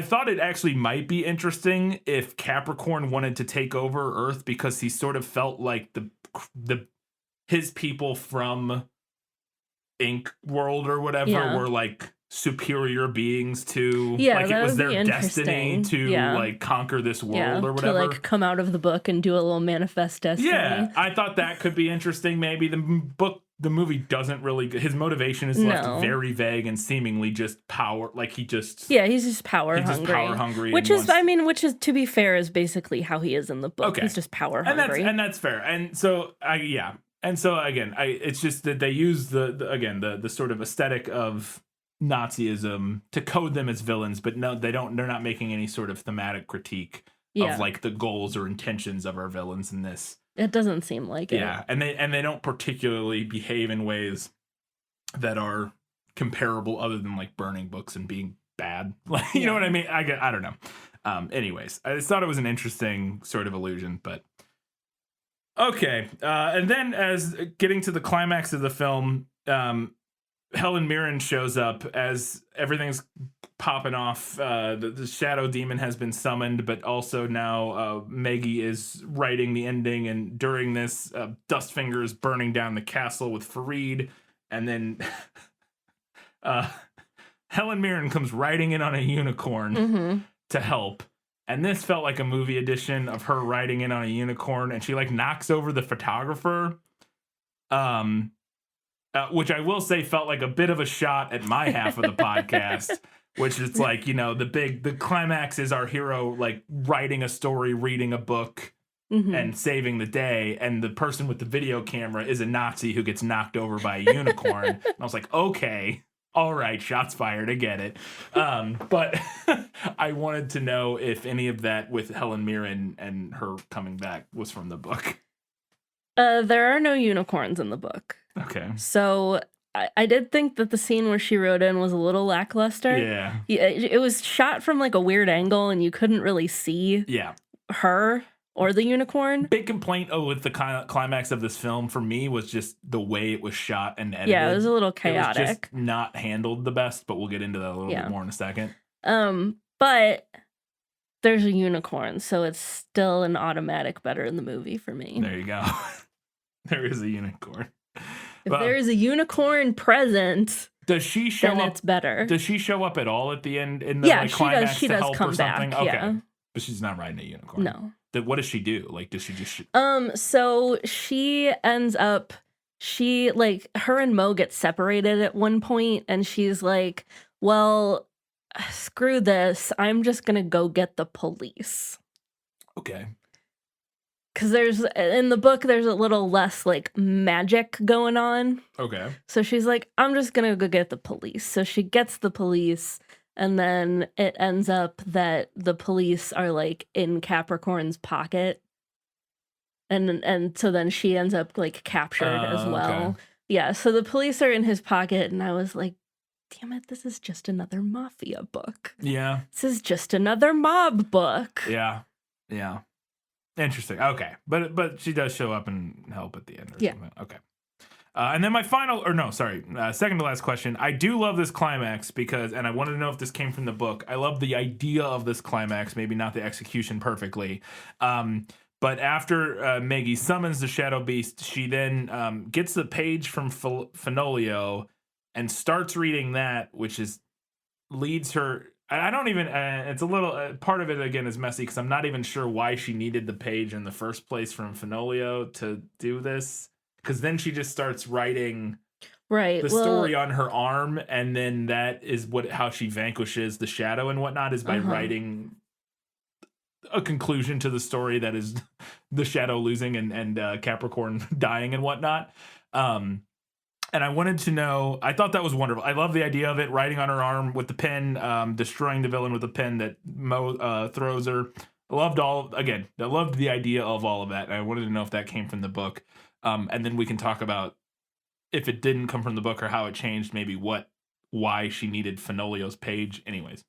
thought it actually might be interesting if Capricorn wanted to take over Earth, because he sort of felt like his people from Ink World or whatever were like superior beings to like it was their destiny to like conquer this world or whatever,
to like come out of the book and do a little manifest destiny.
I thought that could be interesting. Maybe the movie doesn't really, his motivation is left very vague and seemingly just power, like he's just power hungry,
which is to be fair is basically how he is in the book. He's just power hungry,
and that's fair. And so again, it's just that they use the sort of aesthetic of Nazism to code them as villains, but no, they're not making any sort of thematic critique of like the goals or intentions of our villains in this.
It doesn't seem like it.
Yeah, and they don't particularly behave in ways that are comparable, other than like burning books and being bad. Like, you know what I mean? I don't know. Anyways, I just thought it was an interesting sort of illusion, but okay. And then as getting to the climax of the film, Helen Mirren shows up as everything's popping off. The shadow demon has been summoned, but also now Maggie is writing the ending, and during this, Dustfinger is burning down the castle with Farid, and then Helen Mirren comes riding in on a unicorn to help. And this felt like a movie edition of her riding in on a unicorn, and she like knocks over the photographer. Which I will say felt like a bit of a shot at my half of the podcast, which is like, you know, the climax is our hero like writing a story, reading a book, and saving the day, and the person with the video camera is a Nazi who gets knocked over by a unicorn. And I was like, okay, all right, shots fired, I get it. But I wanted to know if any of that with Helen Mirren and her coming back was from the book.
There are no unicorns in the book.
Okay.
So I did think that the scene where she rode in was a little lackluster.
Yeah.
It was shot from like a weird angle, and you couldn't really see her or the unicorn.
Big complaint with the climax of this film for me was just the way it was shot and edited.
Yeah, it was a little chaotic.
It was just not handled the best, but we'll get into that a little bit more in a second.
But there's a unicorn, so it's still an automatic better in the movie for me.
There you go. There is a unicorn.
If there is a unicorn present,
does she show
then
up?
It's better.
Does she show up at all at the end in the climax
she
to
does
help
come
or something?
back,
Okay.
yeah.
But she's not riding a unicorn.
No.
What does she do? Like, does she just...
So she ends up... her and Mo get separated at one point, and she's like, well, screw this. I'm just gonna go get the police.
Okay.
Because in the book, there's a little less like magic going on.
Okay.
So she's like, I'm just gonna go get the police. So she gets the police, and then it ends up that the police are like in Capricorn's pocket. And so then she ends up like captured as well.
Okay.
Yeah, so the police are in his pocket, and I was like, damn it, this is just another mafia book.
Yeah.
This is just another mob book.
Yeah. Yeah. Interesting. Okay. But she does show up and help at the end or something. Okay. And then my second to last question. I do love this climax because, and I wanted to know if this came from the book. I love the idea of this climax, maybe not the execution perfectly. But after Maggie summons the Shadow Beast, she then gets the page from Fenolio and starts reading that, which leads her... I don't even... it's a little... part of it, again, is messy because I'm not even sure why she needed the page in the first place from Fenolio to do this. Because then she just starts writing the story on her arm, and then that is how she vanquishes the shadow and whatnot, is by writing a conclusion to the story that is the shadow losing and Capricorn dying and whatnot. And I wanted to know, I thought that was wonderful. I love the idea of it, writing on her arm with the pen, destroying the villain with the pen that Mo throws her. I loved the idea of all of that. And I wanted to know if that came from the book. And then we can talk about if it didn't come from the book or how it changed, maybe what why she needed Fenolio's page. Anyways.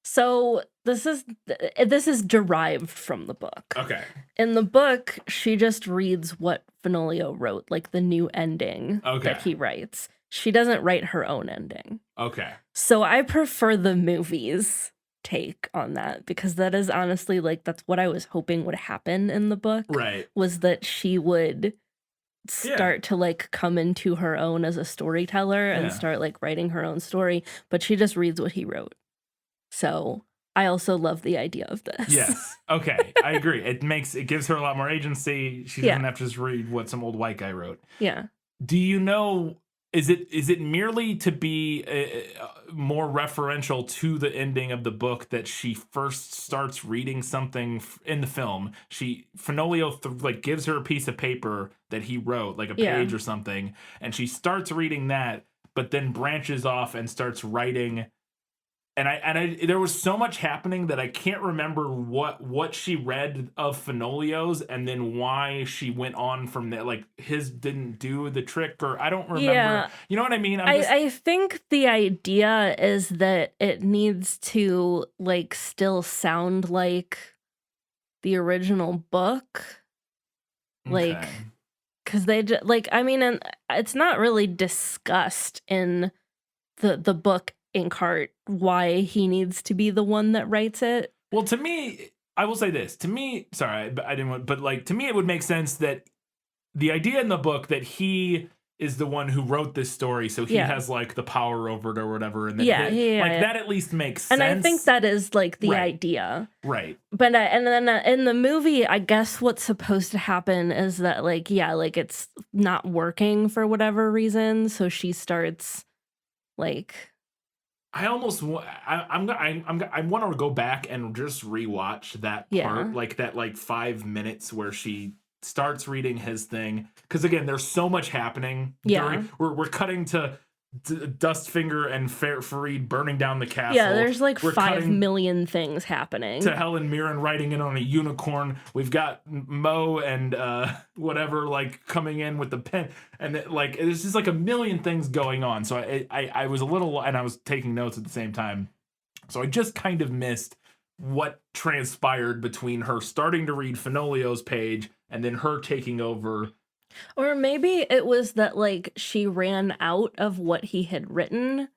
So this is derived from the book.
Okay.
In the book, she just reads what Fenolio wrote, like the new ending that he writes. She doesn't write her own ending.
Okay.
So I prefer the movie's take on that, because that is honestly, like, that's what I was hoping would happen in the book.
Right.
Was that she would start to, like, come into her own as a storyteller and start, like, writing her own story. But she just reads what he wrote. So I also love the idea of this.
Yes. Okay. I agree. It gives her a lot more agency. She doesn't have to just read what some old white guy wrote.
Yeah.
Do you know, is it merely to be more referential to the ending of the book that she first starts reading something in the film? Fenolio like gives her a piece of paper that he wrote, like a page or something, and she starts reading that, but then branches off and starts writing. And I there was so much happening that I can't remember what she read of Fenolio's and then why she went on from there. Like, his didn't do the trick, or I don't remember.
Yeah.
You know what I mean?
I think the idea is that it needs to, like, still sound like the original book. Like, because they just, like, I mean, and it's not really discussed in the book Inkheart why he needs to be the one that writes it.
Well, to me, I will say this. To me, sorry, I didn't want, but like, to me, it would make sense that the idea in the book that he is the one who wrote this story, so he has, like, the power over it or whatever, and that at least makes sense.
And I think that is, like, the idea.
Right.
But and then in the movie, I guess what's supposed to happen is that, like, like, it's not working for whatever reason, so she starts, like,
I almost I want to go back and just rewatch that part, like that, like 5 minutes where she starts reading his thing, because again, there's so much happening. We're cutting to Dustfinger and Farid burning down the castle.
Yeah, there's like 5 million things happening.
To Helen Mirren riding in on a unicorn. We've got Mo and whatever, like, coming in with the pen, and like, it's just like a million things going on. So I was a little, and I was taking notes at the same time. So I just kind of missed what transpired between her starting to read Fenolio's page and then her taking over.
Or maybe it was that, like, she ran out of what he had written,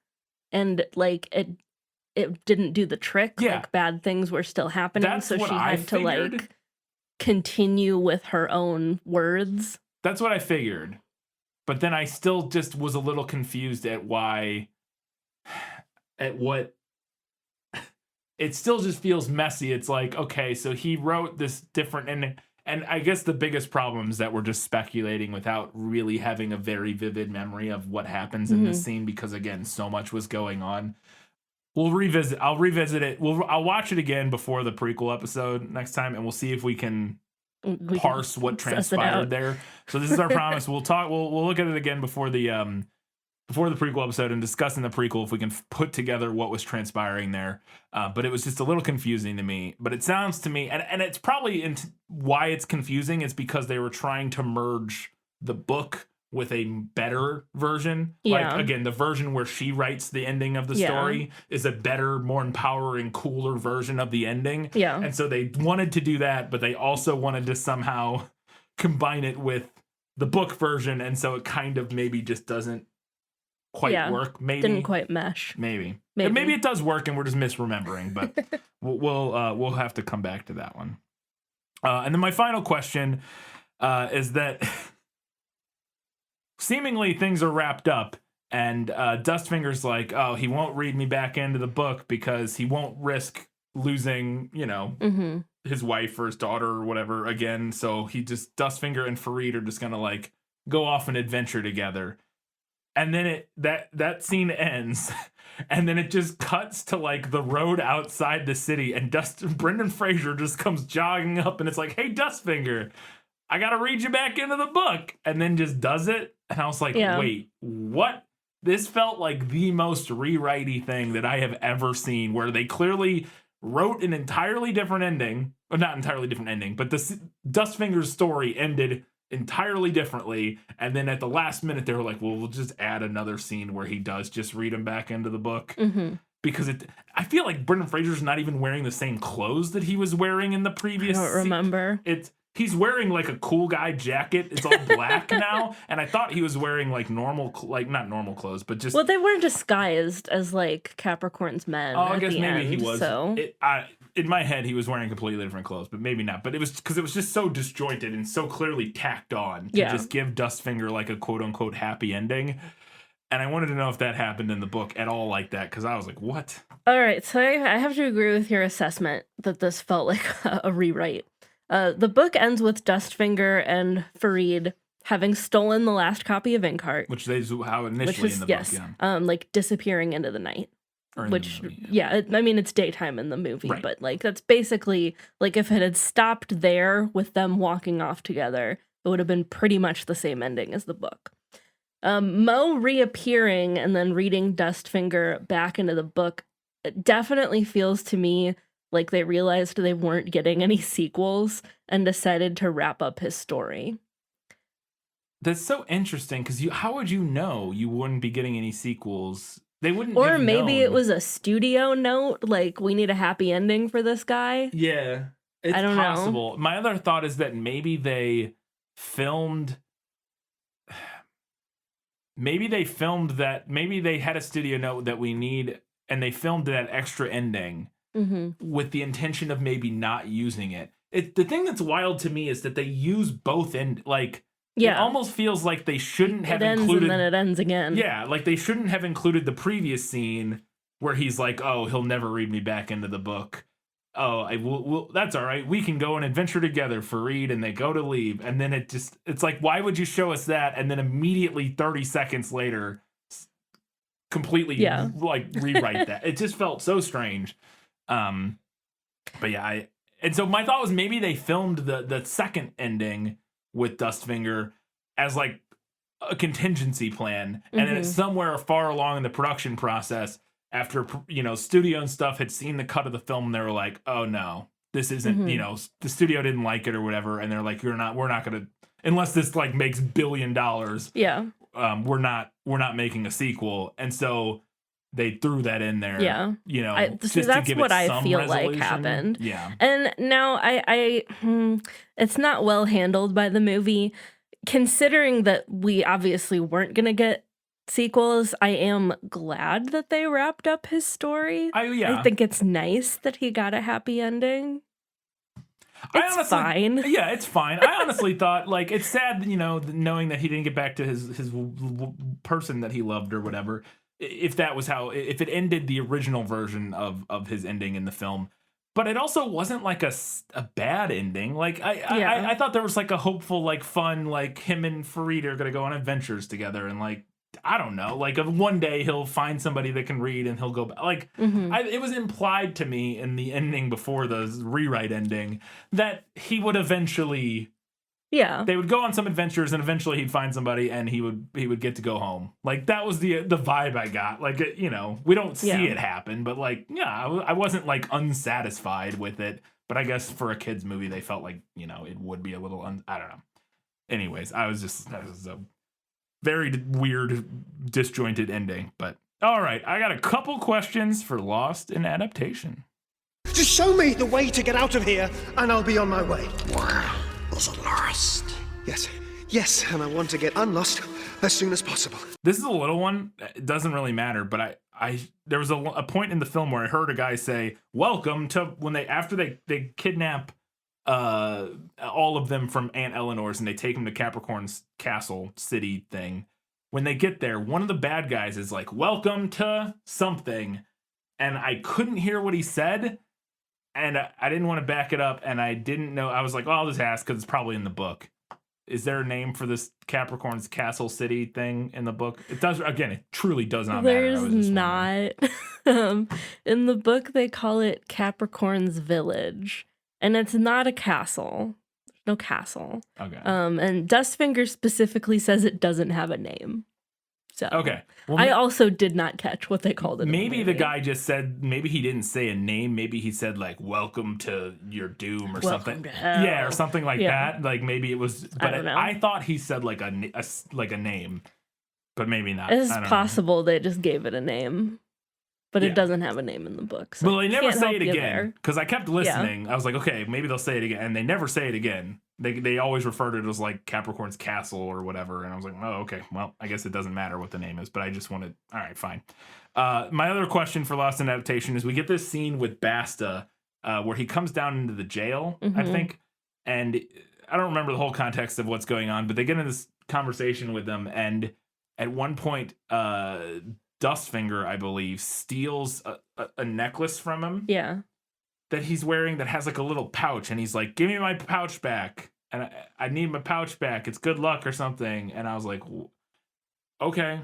and, like, it didn't do the trick.
Yeah.
Like, bad things were still happening,
That's
so
what
she
I
had to,
figured.
like, continue with her own words.
That's what I figured. But then I still just was a little confused at what it still just feels messy. It's like, okay, so he wrote this different ending. And I guess the biggest problem is that we're just speculating without really having a very vivid memory of what happens in this scene, because, again, so much was going on. I'll revisit it. I'll watch it again before the prequel episode next time, and we'll see if we can parse what transpired there. So this is our promise. We'll look at it again before the prequel episode and discuss in the prequel if we can put together what was transpiring there. But it was just a little confusing to me. But it sounds to me, and it's probably why it's confusing is because they were trying to merge the book with a better version.
Yeah.
Like, again, the version where she writes the ending of the story is a better, more empowering, cooler version of the ending.
Yeah.
And so they wanted to do that, but they also wanted to somehow combine it with the book version. And so it kind of maybe just doesn't quite work. Maybe
didn't quite mesh.
Maybe it does work and we're just misremembering, but we'll have to come back to that one. And then my final question is that seemingly things are wrapped up, and Dustfinger's like, oh, he won't read me back into the book because he won't risk losing, his wife or his daughter or whatever again. So he just, Dustfinger and Farid are just gonna, like, go off and adventure together. And then that scene ends, and then it just cuts to, like, the road outside the city, and Brendan Fraser just comes jogging up, and it's like, hey, Dustfinger, I gotta read you back into the book, and then just does it. And I was like, wait, what? This felt like the most rewritey thing that I have ever seen, where they clearly wrote an entirely different ending, or not entirely different ending, but the Dustfinger's story ended entirely differently. And then at the last minute, they were like, well, we'll just add another scene where he does just read him back into the book. Because I feel like Brendan Fraser's not even wearing the same clothes that he was wearing in the previous.
I don't remember.
He's wearing like a cool guy jacket. It's all black now, and I thought he was wearing like normal, like not normal clothes, but just.
Well, they weren't disguised as like Capricorn's men.
Oh, I
at
guess
the
maybe
end,
he was.
So
In my head, he was wearing completely different clothes, but maybe not. But it was because it was just so disjointed and so clearly tacked on to just give Dustfinger like a quote unquote happy ending. And I wanted to know if that happened in the book at all like that, because I was like, what?
All right, so I have to agree with your assessment that this felt like a rewrite. The book ends with Dustfinger and Farid having stolen the last copy of Inkheart.
Which is how initially in the book, yeah.
Like disappearing into the night. Which,
movie,
I mean, it's daytime in the movie,
right.
But like that's basically, like if it had stopped there with them walking off together, it would have been pretty much the same ending as the book. Mo reappearing and then reading Dustfinger back into the book definitely feels to me like they realized they weren't getting any sequels and decided to wrap up his story.
That's so interesting, because how would you know you wouldn't be getting any sequels? They wouldn't.
Or maybe it was a studio note, like we need a happy ending for this guy.
Yeah, it's
I don't
possible.
know.
My other thought is that maybe they filmed. Maybe they had a studio note that we need, and they filmed that extra ending with the intention of maybe not using it. The thing that's wild to me is that they use both it almost feels like they shouldn't have included.
And then it ends again.
Yeah, like they shouldn't have included the previous scene where he's like, "Oh, he'll never read me back into the book. Oh, that's all right. We can go on adventure together, Farid," and they go to leave, and then it's like, why would you show us that? And then immediately 30 seconds later, completely like rewrite that. It just felt so strange. But yeah, and so my thought was maybe they filmed the second ending with Dustfinger as like a contingency plan, and then it's somewhere far along in the production process, after studio and stuff had seen the cut of the film, and they were like, oh no, this isn't, the studio didn't like it or whatever, and they're like, we're not gonna, unless this like makes $1 billion, we're not making a sequel. And so they threw that in there,
so
just
that's
to give
what
it
I
some
feel
resolution.
like happened.
Yeah.
And now it's not well handled by the movie, considering that we obviously weren't gonna get sequels. I am glad that they wrapped up his story. I think it's nice that he got a happy ending. It's fine.
Yeah, it's fine. I honestly thought, like, it's sad, knowing that he didn't get back to his person that he loved or whatever. If it ended the original version of his ending in the film. But it also wasn't like a bad ending. Like I thought there was like a hopeful, like fun, like him and Farid are gonna go on adventures together, and like I don't know, like one day he'll find somebody that can read and he'll go back. Like it was implied to me in the ending before the rewrite ending that he would eventually. Yeah, they would go on some adventures, and eventually he'd find somebody, and he would get to go home. Like that was the vibe I got. Like we don't see it happen, but like I wasn't like unsatisfied with it. But I guess for a kids movie, they felt like it would be a little I don't know. Anyways, that was a very weird, disjointed ending. But all right, I got a couple questions for Lost in Adaptation.
Just show me the way to get out of here, and I'll be on my way.
Is it lost?
Yes, and I want to get unlost as soon as possible.
This is a little one. It doesn't really matter, but there was a point in the film where I heard a guy say, "Welcome to," after they kidnap all of them from Aunt Eleanor's, and they take them to Capricorn's castle city thing. When they get there, one of the bad guys is like, "Welcome to something," and I couldn't hear what he said. And I didn't want to back it up, and I didn't know. I was like, I'll just ask because it's probably in the book. Is there a name for this Capricorn's Castle City thing in the book? It does. Again, it truly does not matter.
There's not. In the book, they call it Capricorn's Village, and it's not a castle. There's no castle.
Okay.
And Dustfinger specifically says it doesn't have a name. So
Okay. Well,
I also did not catch what they called it. in
maybe the
movie.
guy just said, maybe he didn't say a name. Maybe he said like, welcome to your doom or
Welcome
something.
to hell.
Yeah, or something like
Yeah.
that. Like maybe it was, but
don't know.
I thought he said like a name, but maybe not.
It's
I don't know.
possible they just gave it a name, but
Yeah.
it doesn't have a name in the book. So
Well, they never
can't
say
help
it
you
again
there.
because I kept listening. I was like, okay, maybe they'll say it again, and they never say it again. They always refer to it as like Capricorn's castle or whatever, and I was like, oh, okay, well, I guess it doesn't matter what the name is, but I just wanted. All right, fine. My other question for Lost in Adaptation is we get this scene with Basta where he comes down into the jail, I think, and I don't remember the whole context of what's going on, but they get in this conversation with them, and at one point, Dustfinger, I believe, steals a necklace from him.
Yeah.
That he's wearing that has like a little pouch, and he's like, give me my pouch back, and I need my pouch back, it's good luck or something. And I was like, okay.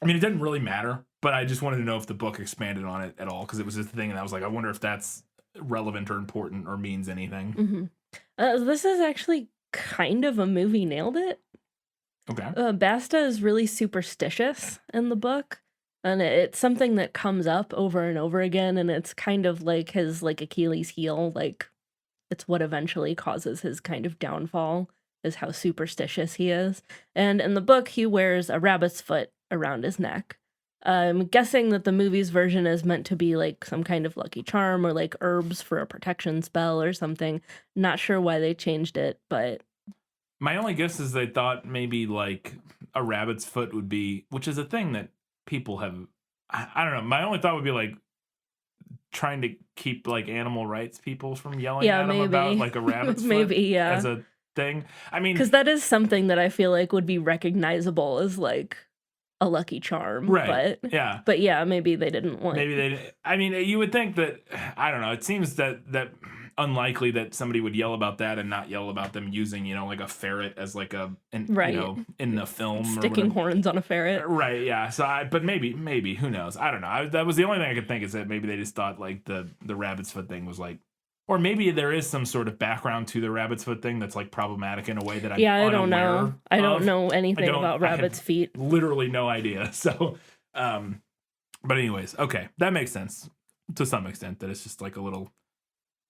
I mean, it didn't really matter, but I just wanted to know if the book expanded on it at all, because it was this thing, and I was like, I wonder if that's relevant or important or means anything.
This is actually kind of a movie nailed it.
Okay.
Basta is really superstitious in the book. And it's something that comes up over and over again, and it's kind of like his like Achilles heel, like it's what eventually causes his kind of downfall, is how superstitious he is. And in the book, he wears a rabbit's foot around his neck. I'm guessing that the movie's version is meant to be like some kind of lucky charm or like herbs for a protection spell or something. Not sure why they changed it, but
My only guess is they thought maybe like a rabbit's foot would be, which is a thing that people have. I don't know. My only thought would be like trying to keep like animal rights people from yelling at them about like a rabbit's foot as a thing. I mean,
because that is something that I feel like would be recognizable as like a lucky charm,
right?
But yeah, maybe they didn't want.
Maybe they. I mean, you would think that. I don't know. It seems that unlikely that somebody would yell about that and not yell about them using, like a ferret as like in the film,
sticking horns on a ferret,
right? Yeah. So, but maybe who knows? I don't know. That was the only thing I could think, is that maybe they just thought like the rabbit's foot thing was like, or maybe there is some sort of background to the rabbit's foot thing that's like problematic in a way that I
don't know. I don't know anything about rabbit's feet.
Literally no idea. So, but anyways, okay, that makes sense to some extent, that it's just like a little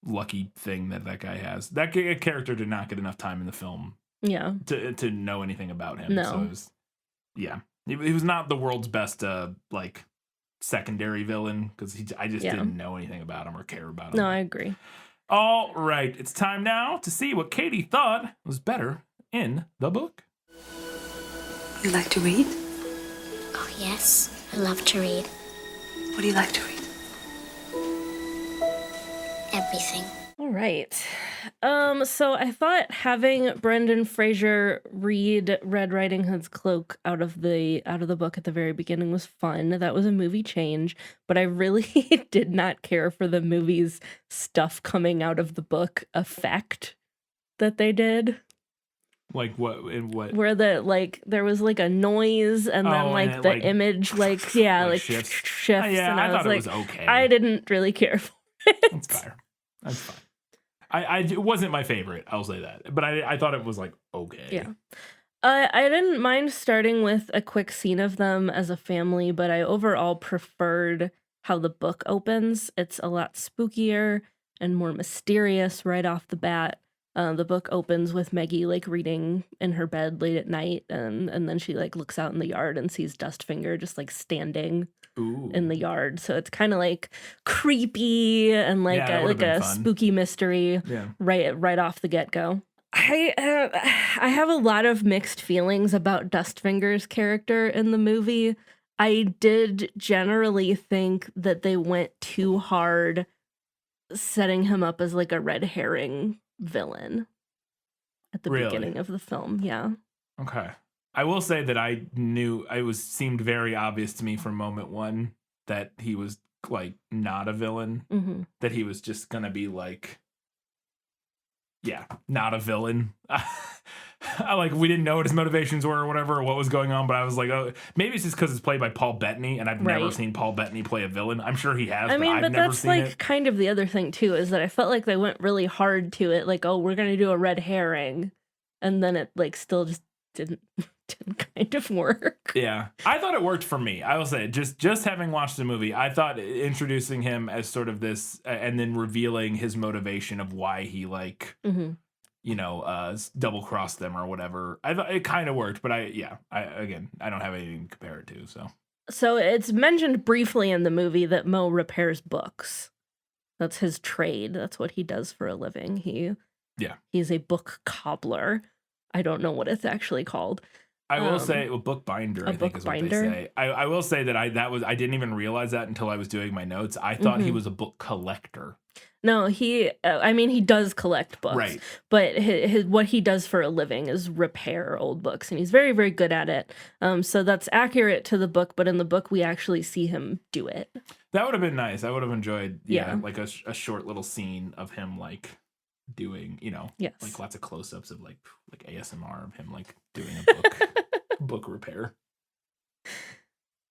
lucky thing that guy has. That character did not get enough time in the film to know anything about him.
No.
So it was, he was not the world's best like secondary villain, because I just didn't know anything about him or care about him.
No, I agree.
All right, it's time now to see what Katie thought was better in the book.
You like to read?
Oh, yes. I love to read.
What do you like to read?
Everything.
All right. So I thought having Brendan Fraser read Red Riding Hood's cloak out of the book at the very beginning was fun. That was a movie change, but I really did not care for the movie's stuff coming out of the book effect that they did.
Like what? In what?
Where there was like a noise, and then like the image shifts.
And I thought
was
it was okay.
I didn't really care for it.
That's fair. That's fine. It wasn't my favorite, I'll say that, but I thought it was like okay.
Yeah. I didn't mind starting with a quick scene of them as a family, but I overall preferred how the book opens. It's a lot spookier and more mysterious right off the bat. The book opens with Maggie like reading in her bed late at night, and then she like looks out in the yard and sees Dustfinger just like standing in the yard. So it's kind of like creepy and like a spooky mystery right off the get-go. I have a lot of mixed feelings about Dustfinger's character in the movie. I did generally think that they went too hard setting him up as like a red herring villain at the beginning of the film. Yeah.
Okay. I will say that I knew seemed very obvious to me from moment one that he was like not a villain, that he was just gonna be like, not a villain. We didn't know what his motivations were or whatever, or what was going on, but I was like, oh, maybe it's just because it's played by Paul Bettany, and I've never seen Paul Bettany play a villain. I'm sure he has, but I've never seen it.
That's kind of the other thing too, is that I felt like they went really hard to it, like, oh, we're gonna do a red herring, and then it like still just didn't didn't kind of work.
Yeah, I thought it worked for me. I will say, just having watched the movie, I thought introducing him as sort of this, and then revealing his motivation of why he like, double crossed them or whatever. I thought it kind of worked, but I don't have anything to compare it to.
So it's mentioned briefly in the movie that Mo repairs books. That's his trade. That's what he does for a living. He's a book cobbler. I don't know what it's actually called.
I will say a bookbinder, I think is what they say. I will say that I didn't even realize that until I was doing my notes. I thought he was a book collector.
No, he does collect books. Right. But what he does for a living is repair old books, and he's very, very good at it. So that's accurate to the book, but in the book we actually see him do it.
That would have been nice. I would have enjoyed, like a short little scene of him like doing, like lots of close-ups of like ASMR of him like doing a book repair.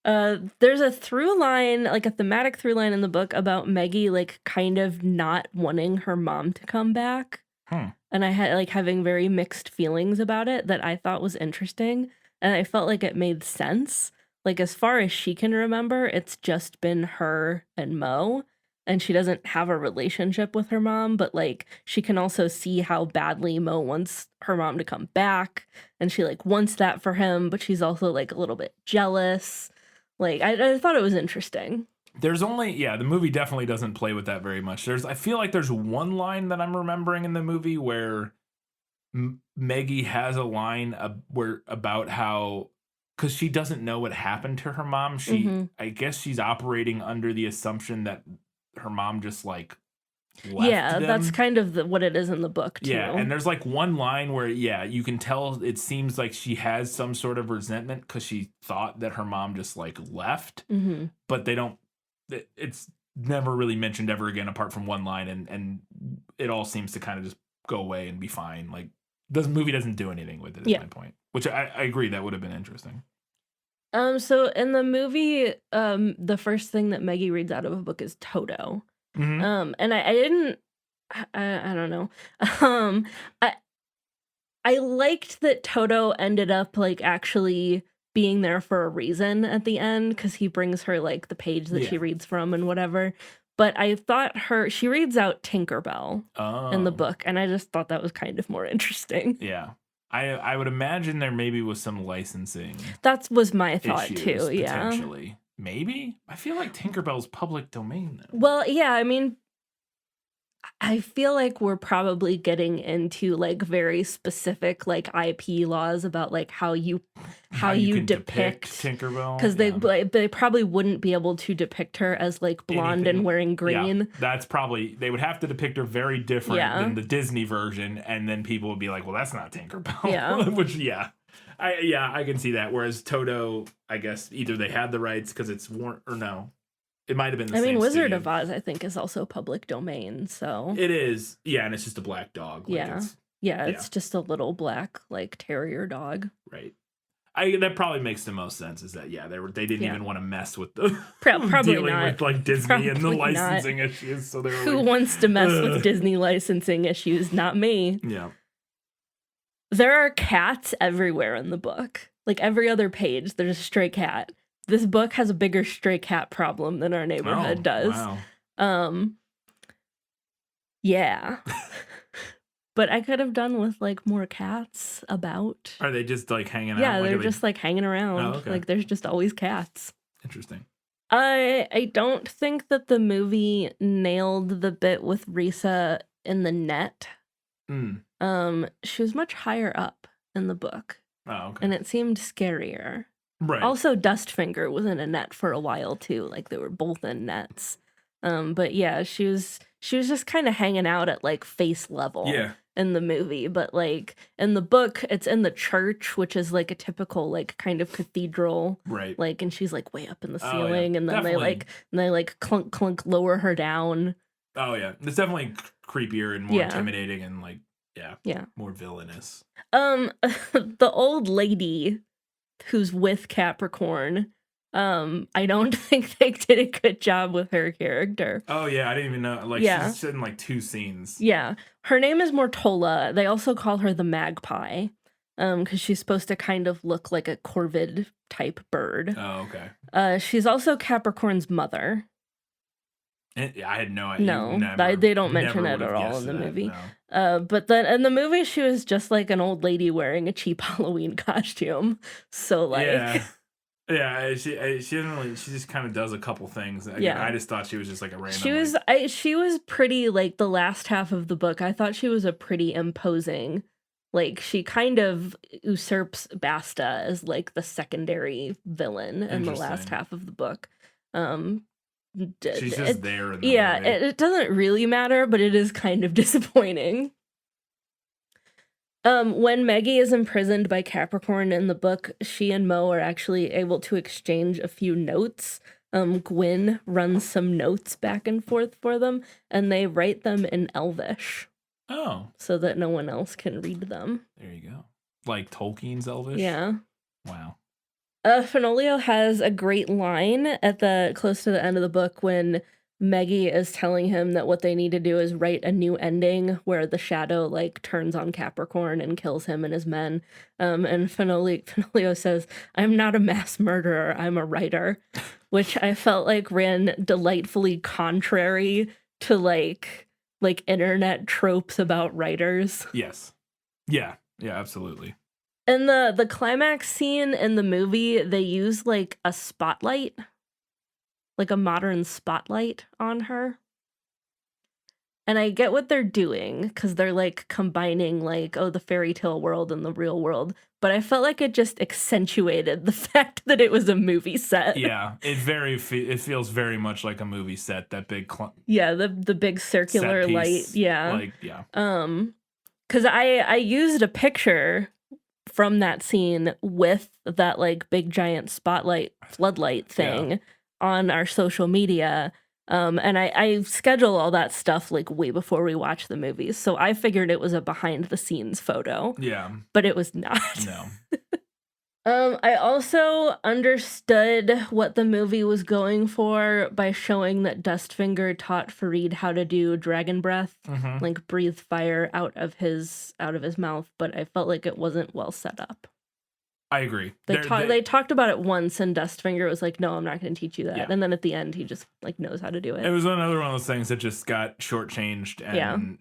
There's a through line, like a thematic through line in the book about Maggie like kind of not wanting her mom to come back. And I had like having very mixed feelings about it that I thought was interesting, and I felt like it made sense. Like as far as she can remember, it's just been her and Mo. And she doesn't have a relationship with her mom, but like she can also see how badly Mo wants her mom to come back, and she like wants that for him, but she's also like a little bit jealous. Like I thought it was interesting.
There's only the movie definitely doesn't play with that very much. I feel like there's one line that I'm remembering in the movie where Maggie has a line about how, because she doesn't know what happened to her mom. I guess she's operating under the assumption that her mom just like left them.
That's kind of what it is in the book too.
Yeah, and there's like one line where you can tell it seems like she has some sort of resentment because she thought that her mom just like left, but they don't. It's never really mentioned ever again apart from one line, and it all seems to kind of just go away and be fine. Like the movie doesn't do anything with it. Is my point, which I agree that would have been interesting.
So in the movie, the first thing that Maggie reads out of a book is Toto. And I don't know. I liked that Toto ended up like actually being there for a reason at the end, because he brings her like the page that she reads from and whatever. But I thought she reads out Tinkerbell in the book, and I just thought that was kind of more interesting.
Yeah. I would imagine there maybe was some licensing.
That was my thought too. Yeah,
potentially. Maybe. I feel like Tinkerbell's public domain though.
Well, yeah. I mean, I feel like we're probably getting into like very specific like IP laws about like how you depict
Tinkerbell,
because they probably wouldn't be able to depict her as like blonde and wearing green.
Yeah, that's probably, they would have to depict her very different than the Disney version, and then people would be like, well, that's not Tinkerbell.
Yeah.
Which I can see that. Whereas Toto, I guess either they had the rights because it's or no. It might have been the same. I mean,
Wizard
studio.
of Oz, I think, is also public domain, so...
It is. Yeah, and it's just a black dog. Like
it's just a little black, like, terrier dog.
Right. That probably makes the most sense, is that, they didn't even want to mess with the...
Probably
dealing
not.
with, like, Disney
Probably
and the licensing issues, so they were
Who wants to mess with Disney licensing issues? Not me.
Yeah.
There are cats everywhere in the book. Like, every other page, there's a stray cat. This book has a bigger stray cat problem than our neighborhood does.
Wow.
Yeah. But I could have done with like more cats about.
Are they just like hanging out?
Yeah, they're just like hanging around.
Oh, okay.
Like there's just always cats.
Interesting.
I don't think that the movie nailed the bit with Risa in the net. She was much higher up in the book.
Oh, okay.
And it seemed scarier.
Right.
Also, Dustfinger was in a net for a while too. Like they were both in nets. But yeah, she was just kind of hanging out at like face level in the movie. But like in the book, it's in the church, which is like a typical like kind of cathedral.
Right.
Like, and she's like way up in the ceiling, and then they like clunk clunk lower her down.
Oh yeah, it's definitely creepier and more intimidating and like more villainous.
The old lady who's with Capricorn, I don't think they did a good job with her character.
Oh yeah, I didn't even know. Like she's in like 2 scenes.
Yeah, her name is Mortola. They also call her the Magpie. because she's supposed to kind of look like a corvid type bird.
Oh, okay.
She's also Capricorn's mother.
I had no idea.
No, they don't mention it at all in the movie.
No.
But then in the movie, she was just like an old lady wearing a cheap Halloween costume. So like,
yeah, she doesn't really. She just kind of does a couple things. Again,
Yeah.
I just thought she was just like a random.
She was pretty, like, the last half of the book. I thought she was a pretty imposing. Like, she kind of usurps Basta as like the secondary villain in the last
Interesting.
half of the book.
She's just there. In the
Yeah,
movie.
it doesn't really matter, but it is kind of disappointing. When Maggie is imprisoned by Capricorn in the book, she and Mo are actually able to exchange a few notes. Gwyn runs some notes back and forth for them, and they write them in Elvish
Oh,
so that no one else can read them.
there you go. Like Tolkien's Elvish.
Yeah.
Wow.
Fenolio has a great line at the close to the end of the book when Maggie is telling him that what they need to do is write a new ending where the shadow like turns on Capricorn and kills him and his men. And Fenolio says, "I'm not a mass murderer, I'm a writer," which I felt like ran delightfully contrary to like internet tropes about writers.
Yes. Yeah. Yeah. Absolutely.
In the climax scene in the movie, they use like a spotlight, like a modern spotlight on her. And I get what they're doing because they're like combining like, oh, the fairy tale world and the real world. But I felt like it just accentuated the fact that it was a movie set.
Yeah. It feels very much like a movie set. That big.
Yeah, the big circular
set piece,
light. Yeah.
Like yeah.
Because I used a picture from that scene with that like big giant spotlight floodlight thing on our social media. And I schedule all that stuff like way before we watch the movies. So I figured it was a behind the scenes photo.
Yeah.
But it was not.
No.
I also understood what the movie was going for by showing that Dustfinger taught Farid how to do dragon breath, like breathe fire out of his mouth, but I felt like it wasn't well set up.
I agree.
They talked about it once, and Dustfinger was like, "No, I'm not going to teach you that."
Yeah.
And then at the end, he just like knows how to do it.
It was another one of those things that just got shortchanged, and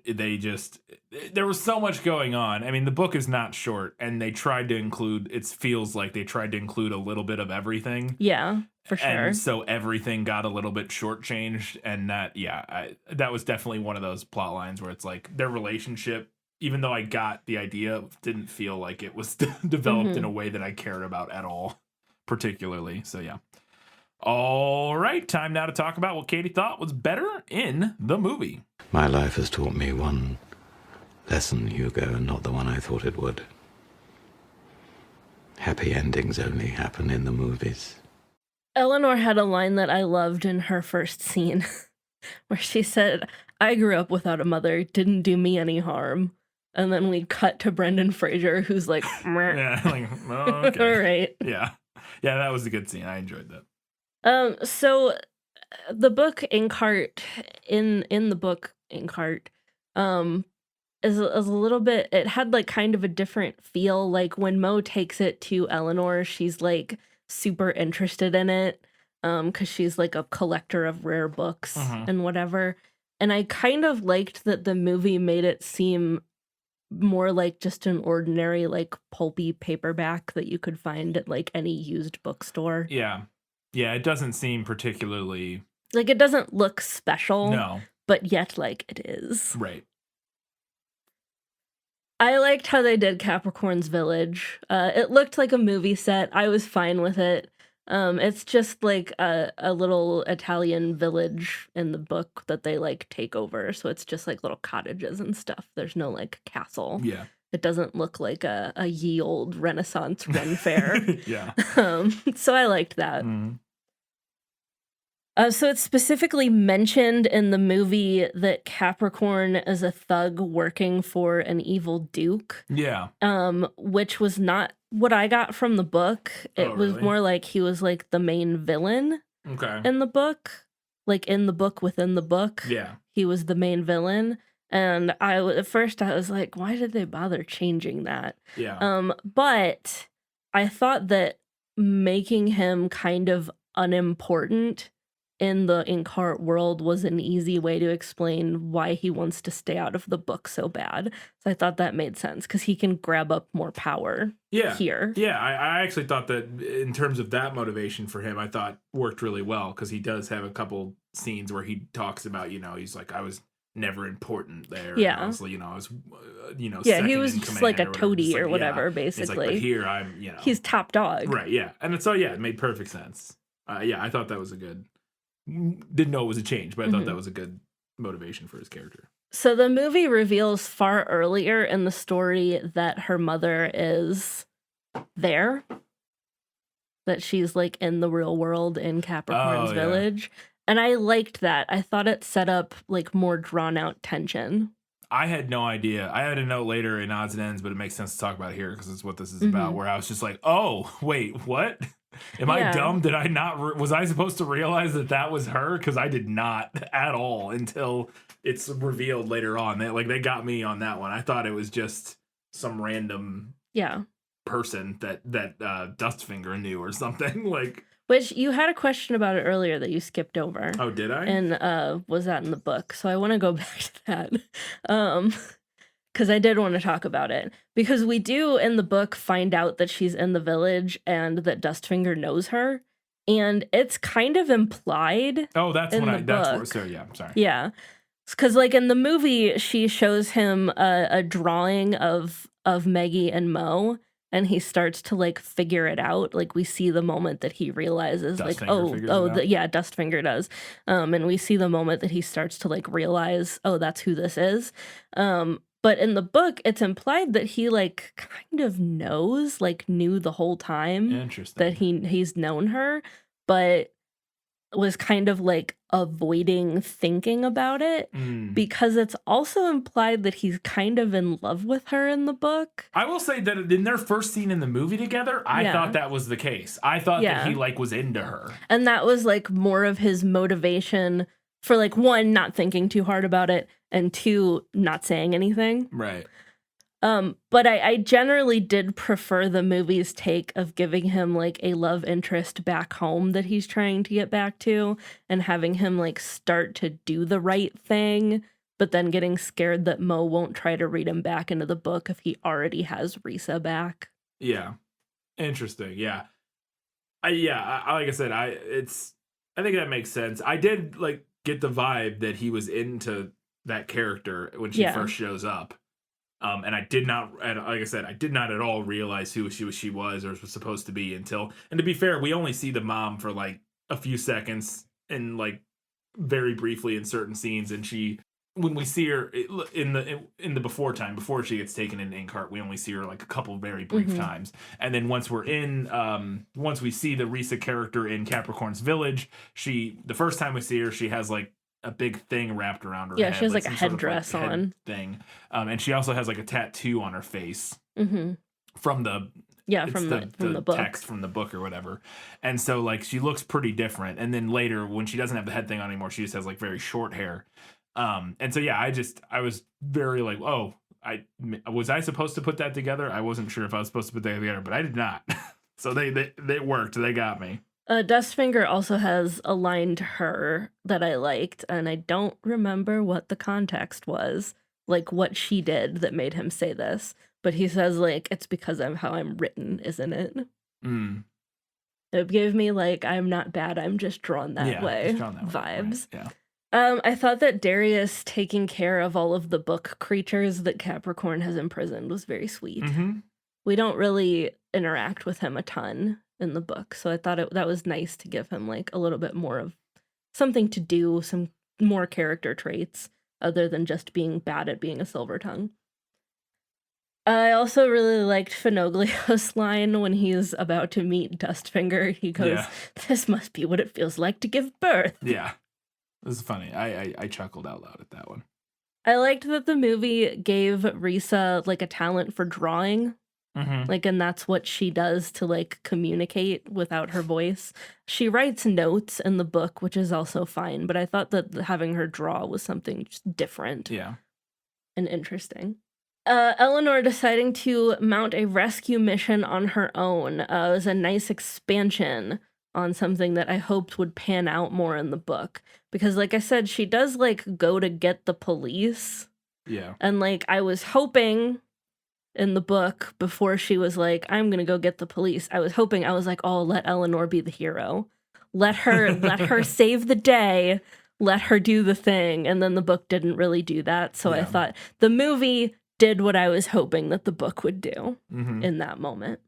there was so much going on. I mean, the book is not short, and they tried to include. It feels like they tried to include a little bit of everything.
Yeah, for sure.
And so everything got a little bit shortchanged, and that was definitely one of those plot lines where it's like their relationship. Even though I got the idea, didn't feel like it was developed in a way that I cared about at all, particularly. So, yeah. All right, time now to talk about what Katie thought was better in the movie.
My life has taught me one lesson, Hugo, and not the one I thought it would. Happy endings only happen in the movies.
Eleanor had a line that I loved in her first scene where she said, "I grew up without a mother, didn't do me any harm." And then we cut to Brendan Fraser, who's like,
yeah, like, oh, okay.
All right.
Yeah, that was a good scene. I enjoyed that.
So the book Inkheart, in the book Inkheart, is a little bit. It had like kind of a different feel. Like when Mo takes it to Eleanor, she's like super interested in it, because she's like a collector of rare books and whatever. And I kind of liked that the movie made it seem more like just an ordinary like pulpy paperback that you could find at like any used bookstore.
Yeah, it doesn't seem particularly
like, it doesn't look special.
No,
but yet like it is.
Right.
I liked how they did Capricorn's village. It looked like a movie set. I was fine with it. It's just like a little Italian village in the book that they like take over. So it's just like little cottages and stuff. There's no like castle.
Yeah.
It doesn't look like a ye old Renaissance Ren fair.
Yeah.
So I liked that. So it's specifically mentioned in the movie that Capricorn is a thug working for an evil duke.
Yeah.
Which was not what I got from the book. It was
really?
more like he was like the main villain in the book. Like in the book within the book.
Yeah.
He was the main villain. And at first I was like, why did they bother changing that?
Yeah.
But I thought that making him kind of unimportant in the Inkheart world was an easy way to explain why he wants to stay out of the book so bad. So I thought that made sense because he can grab up more power here.
Yeah, I actually thought that in terms of that motivation for him, I thought worked really well because he does have a couple scenes where he talks about, he's like, I was never important there.
Yeah.
And I was, I was,
Yeah,
second
he was
in
just
command
like a
or whatever.
toady
Just
or
like,
whatever,
yeah. It's
basically.
like, but here I'm,
He's top dog.
Right, yeah. And so, yeah, it made perfect sense. Yeah, I thought that was a good, didn't know it was a change, but I thought that was a good motivation for his character.
So the movie reveals far earlier in the story that her mother is there, that she's like in the real world in Capricorn's village. And I liked that. I thought it set up like more drawn out tension.
I had no idea. I had a note later in Odds and Ends, but it makes sense to talk about it here because it's what this is about, where I was just like, oh, wait, what? Am I dumb? Did I not? Was I supposed to realize that was her? Because I did not at all until it's revealed later on. They got me on that one. I thought it was just some random person that Dustfinger knew or something.
Which you had a question about it earlier that you skipped over.
Oh, did I?
And was that in the book? So I want to go back to that. Because I did want to talk about it. Because we do, in the book, find out that she's in the village and that Dustfinger knows her. And it's kind of implied.
Oh, that's
in
when
the book.
That's where, so yeah, I'm sorry.
Yeah. Because, like, in the movie, she shows him a drawing of Maggie and Mo. And he starts to, like, figure it out. Like, we see the moment that he realizes, Dustfinger does. And we see the moment that he starts to, like, realize, oh, that's who this is. But in the book, it's implied that he, like, kind of knows, like, knew the whole time.
Interesting.
That he's known her, but was kind of, like, avoiding thinking about it because it's also implied that he's kind of in love with her in the book.
I will say that in their first scene in the movie together, I thought that was the case. I thought that he, like, was into her.
And that was, like, more of his motivation for, like, one, not thinking too hard about it, and two, not saying anything.
Right.
But I generally did prefer the movie's take of giving him, like, a love interest back home that he's trying to get back to, and having him, like, start to do the right thing, but then getting scared that Mo won't try to read him back into the book if he already has Risa back.
Yeah. Interesting. Yeah. Like I said, I think that makes sense. I did, like, get the vibe that he was into that character when she first shows up. And I did not, like I said, I did not at all realize who she was or was supposed to be until, and to be fair, we only see the mom for like a few seconds and like very briefly in certain scenes. And when we see her in the before she gets taken into Inkheart, we only see her like a couple very brief times. And then once we see the Risa character in Capricorn's village, the first time we see her, she has like a big thing wrapped around her head.
Yeah, she has like a
headdress
head on.
Thing. And she also has like a tattoo on her face from the
book.
Text from the book or whatever. And so like she looks pretty different. And then later when she doesn't have the head thing on anymore, she just has like very short hair. And so yeah, I was very like, oh, was I supposed to put that together? I wasn't sure if I was supposed to put that together, but I did not. So they worked. They got me.
Dustfinger also has a line to her that I liked, and I don't remember what the context was, like what she did that made him say this. But he says, like, it's because of how I'm written, isn't it? It gave me, like, I'm not bad, I'm just drawn that way vibes.
Right. Yeah.
I thought that Darius taking care of all of the book creatures that Capricorn has imprisoned was very sweet. We don't really interact with him a ton in the book, so I thought that was nice to give him like a little bit more of something to do, some more character traits other than just being bad at being a silver tongue. I also really liked Finoglio's line when he's about to meet Dustfinger. He goes, "This must be what it feels like to give birth."
Yeah, this is funny. I chuckled out loud at that one.
I liked that the movie gave Risa like a talent for drawing. Like, and that's what she does to like communicate without her voice. She writes notes in the book, which is also fine, but I thought that having her draw was something just different.
Yeah.
and interesting. Eleanor deciding to mount a rescue mission on her own was a nice expansion on something that I hoped would pan out more in the book. Because like I said, she does like go to get the police.
Yeah.
And like I was hoping in the book before she was like, I'm gonna go get the police. I was like, oh, let Eleanor be the hero. Let her save the day. Let her do the thing. And then the book didn't really do that. So I thought the movie did what I was hoping that the book would do in that moment.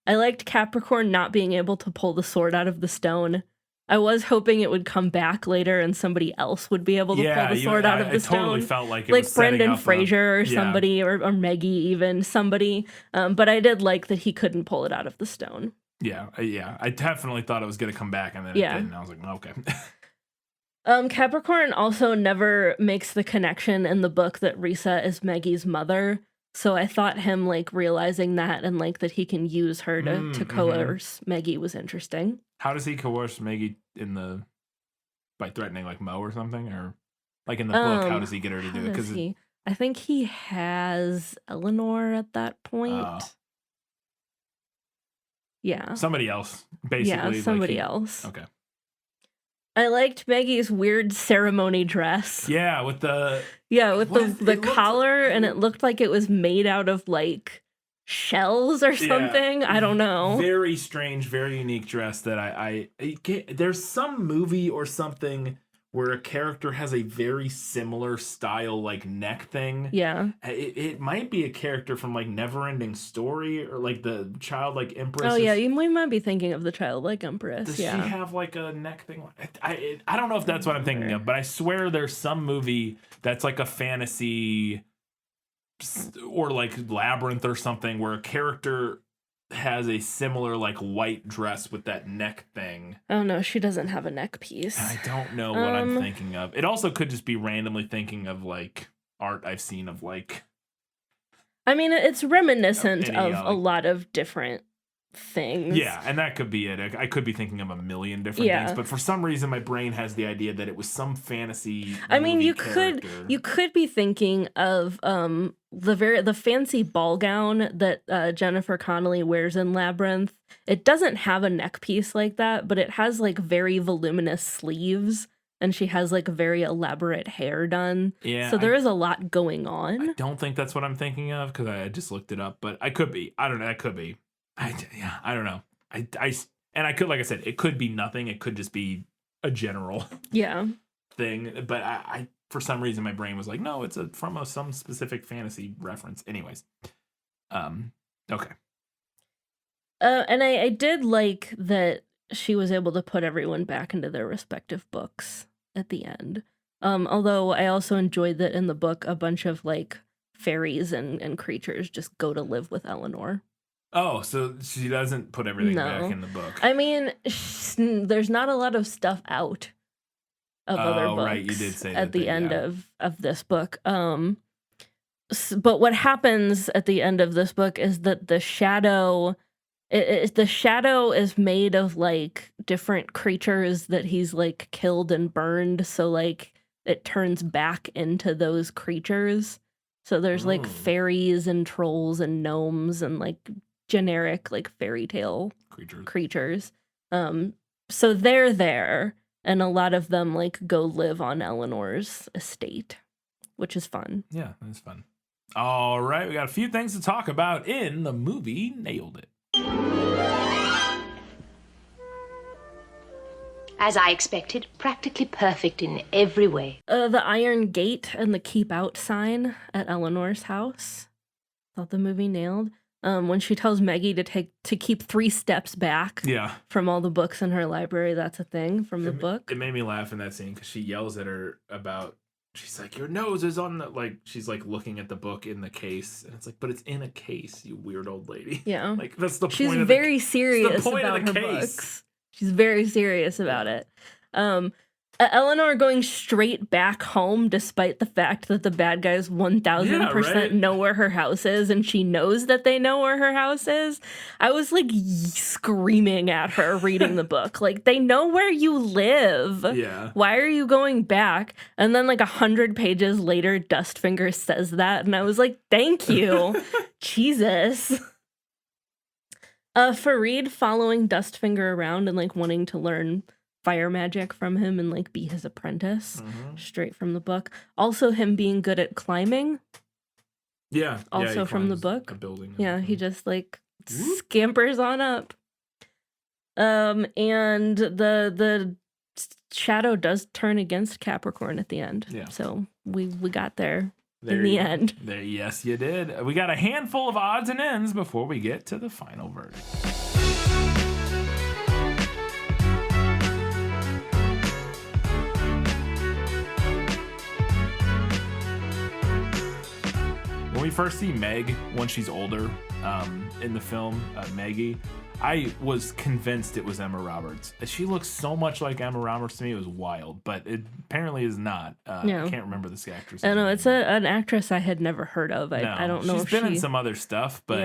I liked Capricorn not being able to pull the sword out of the stone. I was hoping it would come back later and somebody else would be able to pull the sword out of the stone.
I totally felt like it was
Brendan Fraser or somebody, or Maggie even, somebody. But I did like that he couldn't pull it out of the stone.
Yeah. I definitely thought it was going to come back, and then it didn't. I was like, okay.
Capricorn also never makes the connection in the book that Risa is Maggie's mother. So I thought him like realizing that and like that he can use her to coerce Maggie was interesting.
How does he coerce Maggie by threatening like Mo or something, or like in the book? How does he get her to do it? Because
I think he has Eleanor at that point. Yeah,
somebody else basically.
Yeah, somebody else.
Okay.
I liked Maggie's weird ceremony dress.
Yeah, with the
collar, and it looked like it was made out of like shells or something. I don't know.
Very strange, very unique dress that I there's some movie or something where a character has a very similar style like neck thing.
Yeah.
It might be a character from like Neverending Story or like the Childlike Empress.
Oh yeah, we might be thinking of the Childlike Empress.
Does she have like a neck thing? I don't know if that's what I'm thinking of, but I swear there's some movie that's like a fantasy or like Labyrinth or something where a character has a similar like white dress with that neck thing.
Oh no, she doesn't have a neck piece.
I don't know what I'm thinking of. It also could just be randomly thinking of like art I've seen of like.
I mean, it's reminiscent of a lot of different things.
Yeah, and that could be it. I could be thinking of a million different things, but for some reason my brain has the idea that it was some fantasy.
I mean, you
character.
could be thinking of the fancy ball gown that Jennifer Connelly wears in Labyrinth. It doesn't have a neck piece like that, but it has like very voluminous sleeves, and she has like very elaborate hair done. Yeah, so there is a lot going on.
I don't think that's what I'm thinking of because I just looked it up, but I could be. I don't know. That could be. I don't know. I could, like I said, it could be nothing. It could just be a general thing. But I for some reason, my brain was like, no, it's from some specific fantasy reference. Anyways, okay.
And I did like that she was able to put everyone back into their respective books at the end. Although I also enjoyed that in the book, a bunch of like fairies and creatures just go to live with Eleanor.
Oh, so she doesn't put everything back in the book.
I mean, there's not a lot of stuff out of other books.
Right, you did say
at the end of this book. But what happens at the end of this book is that the shadow is made of like different creatures that he's like killed and burned. So like it turns back into those creatures. So there's like fairies and trolls and gnomes and like generic like fairy tale creatures. So they're there, and a lot of them like go live on Eleanor's estate, which is fun.
Yeah, that's fun. All right, we got a few things to talk about in the movie Nailed It.
As I expected, practically perfect in every way.
The iron gate and the keep out sign at Eleanor's house. Thought the movie nailed. When she tells Maggie to keep 3 steps back from all the books in her library, that's a thing from the book.
It made me laugh in that scene because she yells at her about, she's like, your nose is on the, like, she's like looking at the book in the case, and it's like, but it's in a case, you weird old lady.
Yeah.
Like, that's the point
She's
of
very serious
about
her
case.
books. She's very serious about it. Eleanor going straight back home despite the fact that the bad guys 1000% know where her house is, and she knows that they know where her house is. I was like screaming at her reading the book. Like, they know where you live.
Yeah.
Why are you going back? And then like 100 pages later, Dustfinger says that, and I was like, thank you. Jesus. Fareed following Dustfinger around and like wanting to learn fire magic from him and like be his apprentice straight from the book. Also him being good at climbing.
Yeah.
Also
he
from the
climbs
book.
A building.
Yeah, he just like scampers on up. And the shadow does turn against Capricorn at the end.
Yeah.
So we got there in the end.
There, yes, you did. We got a handful of odds and ends before we get to the final verdict. When we first see Meg, when she's older, in the film, Maggie, I was convinced it was Emma Roberts. She looks so much like Emma Roberts to me, it was wild, but it apparently is not.
No.
I can't remember this actress.
I know, it's an actress I had never heard of. I don't know
she's
if
been in some other stuff, but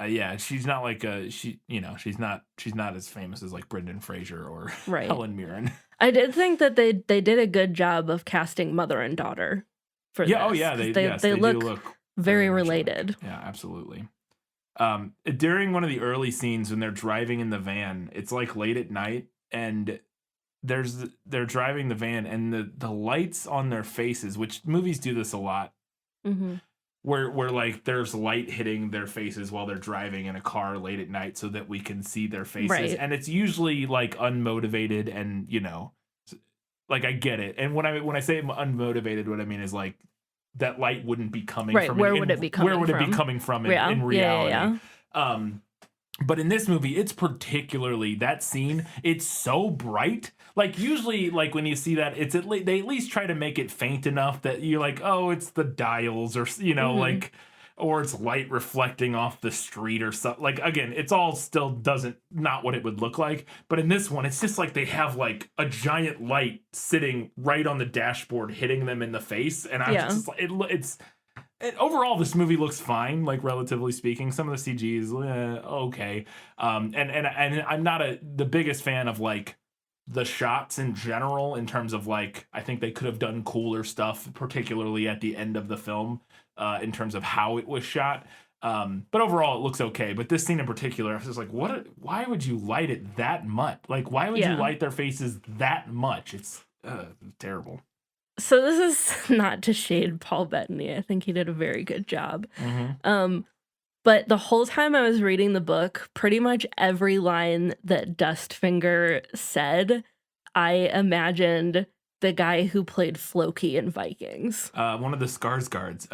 yeah,
she's not like she's not as famous as like Brendan Fraser or
Right.
Helen Mirren.
I did think that they did a good job of casting mother and daughter for this.
Oh yeah, they do look
very
much
related.
alike. Yeah, absolutely. During one of the early scenes when they're driving in the van, it's like late at night, and they're driving the van, and the lights on their faces, which movies do this a lot, where like there's light hitting their faces while they're driving in a car late at night so that we can see their faces,
Right.
and it's usually like unmotivated, and like I get it, and when I say unmotivated, what I mean is like that light wouldn't be coming from.
Where would it be coming from?
Where would it be coming from in reality? But in this movie, it's particularly that scene. It's so bright. Like usually, like when you see that, they at least try to make it faint enough that you're like, oh, it's the dials, or like, or it's light reflecting off the street or something. Like again, it's all still not what it would look like. But in this one, it's just like they have like a giant light sitting right on the dashboard, hitting them in the face, and I'm just like, overall, this movie looks fine, like relatively speaking. Some of the CG is okay, and I'm not the biggest fan of like the shots in general. In terms of like, I think they could have done cooler stuff, particularly at the end of the film, in terms of how it was shot. But overall, it looks okay. But this scene in particular, I was just like, why would you light it that much? Like, why would you light their faces that much? It's terrible.
So this is not to shade Paul Bettany. I think he did a very good job. But the whole time I was reading the book, pretty much every line that Dustfinger said, I imagined the guy who played Floki in Vikings.
One of the Skarsgårds,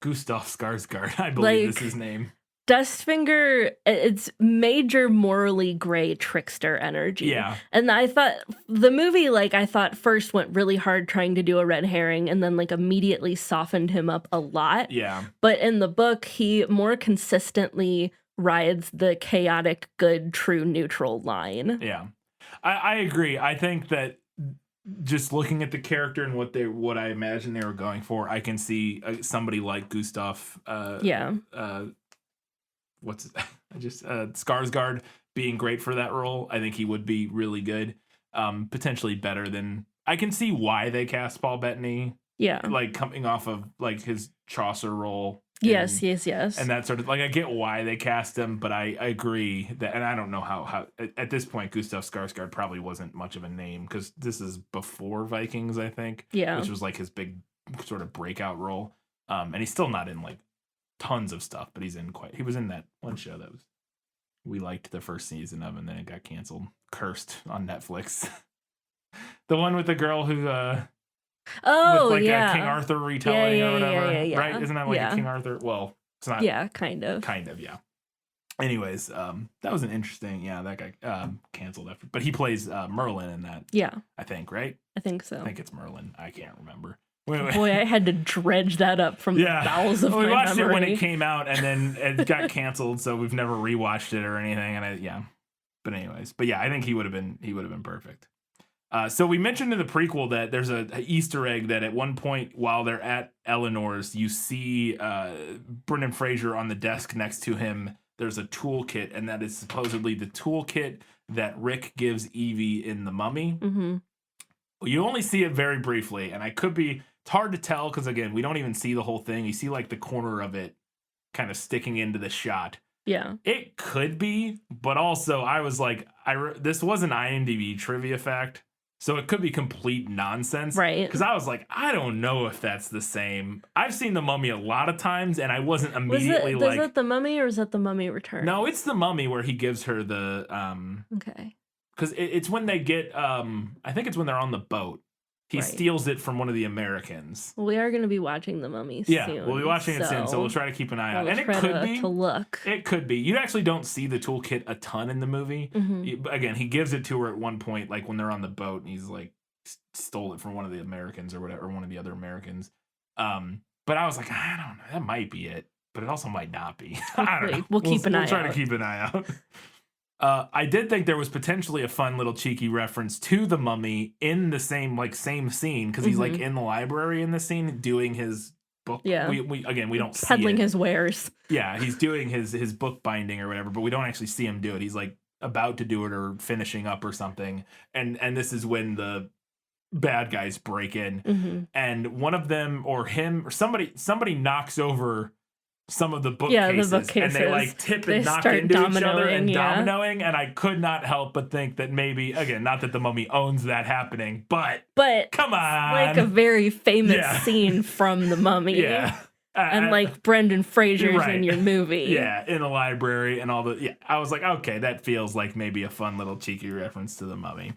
Gustav Skarsgård, I believe is his name.
Dustfinger, it's major morally gray trickster energy.
Yeah.
And I thought the movie, I thought first went really hard trying to do a red herring and then immediately softened him up a lot.
Yeah.
But in the book, he more consistently rides the chaotic, good, true, neutral line.
Yeah. I agree. I think that just looking at the character and what I imagine they were going for, I can see somebody like Gustav. Skarsgård being great for that role. I think he would be really good. Potentially better than, I can see why they cast Paul Bettany.
Yeah.
Coming off of his Chaucer role.
Yes.
And that sort of, I get why they cast him, but I agree that, and I don't know how at this point, Gustav Skarsgård probably wasn't much of a name because this is before Vikings, I think.
Yeah.
Which was his big sort of breakout role. And he's still not in tons of stuff, but he was in that one show that we liked the first season of, and then it got canceled, Cursed on Netflix. The one with the girl who with a King Arthur retelling or whatever, right? Isn't that a King Arthur? Well, it's not.
Yeah, kind of, yeah.
Anyways, that was an interesting. Yeah, that guy canceled after, but he plays Merlin in that.
Yeah,
I think, right?
I think so.
I think it's Merlin. I can't remember.
Boy, I had to dredge that up from the bowels of my memory.
We watched it when it came out, and then it got canceled, so we've never rewatched it or anything. And but anyways, I think he would have been perfect. So we mentioned in the prequel that there's a Easter egg that at one point while they're at Eleanor's, you see Brendan Fraser on the desk next to him. There's a toolkit, and that is supposedly the toolkit that Rick gives Evie in The Mummy.
Mm-hmm.
You only see it very briefly, and it's hard to tell because, again, we don't even see the whole thing. You see, like, the corner of it kind of sticking into the shot.
Yeah.
It could be, but also I was like, this was an IMDb trivia fact, so it could be complete nonsense.
Right.
Because I was like, I don't know if that's the same. I've seen The Mummy a lot of times, and I wasn't immediately
Is that The Mummy or is that The Mummy Returns?
No, it's The Mummy where he gives her the...
Okay.
Because it's when they get... I think it's when they're on the boat. He steals it from one of the Americans.
Well, we are going to be watching The Mummy soon.
Yeah, we'll be watching it soon, so we'll try to keep an eye out. And it could be.
To look.
It could be. You actually don't see the toolkit a ton in the movie.
Mm-hmm.
Again, he gives it to her at one point, like when they're on the boat, and he's like, stole it from one of the Americans or whatever, or one of the other Americans. But I was like, I don't know, that might be it, but it also might not be. I don't know.
We'll keep an eye out.
We'll try to keep an eye out. I did think there was potentially a fun little cheeky reference to The Mummy in the same scene, because he's like in the library in the scene doing his book.
Yeah.
We don't see
peddling
it.
his wares.
Yeah, he's doing his book binding or whatever, but we don't actually see him do it. He's like about to do it or finishing up or something. And this is when the bad guys break in, and one of them or him or somebody knocks over some of the bookcases, and they like tip and knock into each other and dominoing, and I could not help but think that maybe, again, not that The Mummy owns that happening, but come on,
like a very famous scene from The Mummy.
Yeah.
And like Brendan Fraser's in your movie.
Yeah, in a library and all the... Yeah, I was like, okay, that feels like maybe a fun little cheeky reference to The Mummy.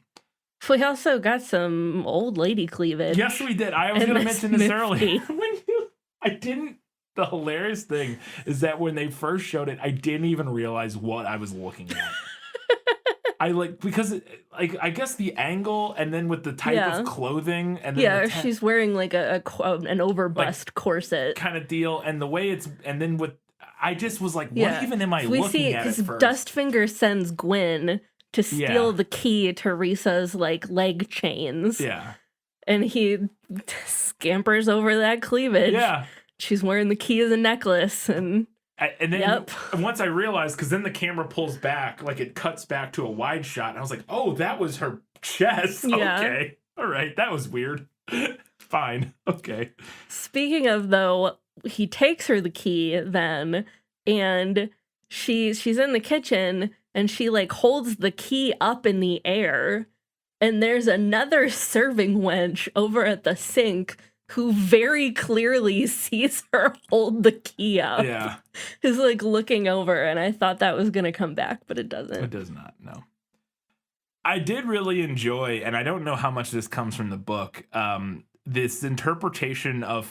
We also got some old lady cleavage.
Yes, we did. I was going to mention this earlier. The hilarious thing is that when they first showed it, I didn't even realize what I was looking at. Because I guess the angle and then with the type of clothing and then
she's wearing like an overbust corset
kind of deal, and the way I just was like, what even am I looking at first?
Dustfinger sends Gwen to steal the key to Risa's like leg chains.
Yeah.
And he scampers over that cleavage.
Yeah.
She's wearing the key as a necklace, and
then once I realized, because then the camera pulls back, like it cuts back to a wide shot, and I was like, oh, that was her chest.
Yeah.
Okay. All right. That was weird. Fine. Okay.
Speaking of, though, he takes her the key then, and she's in the kitchen, and she like holds the key up in the air, and there's another serving wench over at the sink who very clearly sees her hold the key up.
Yeah.
Is like looking over, and I thought that was going to come back, but it doesn't.
It does not, no. I did really enjoy, and I don't know how much this comes from the book, this interpretation of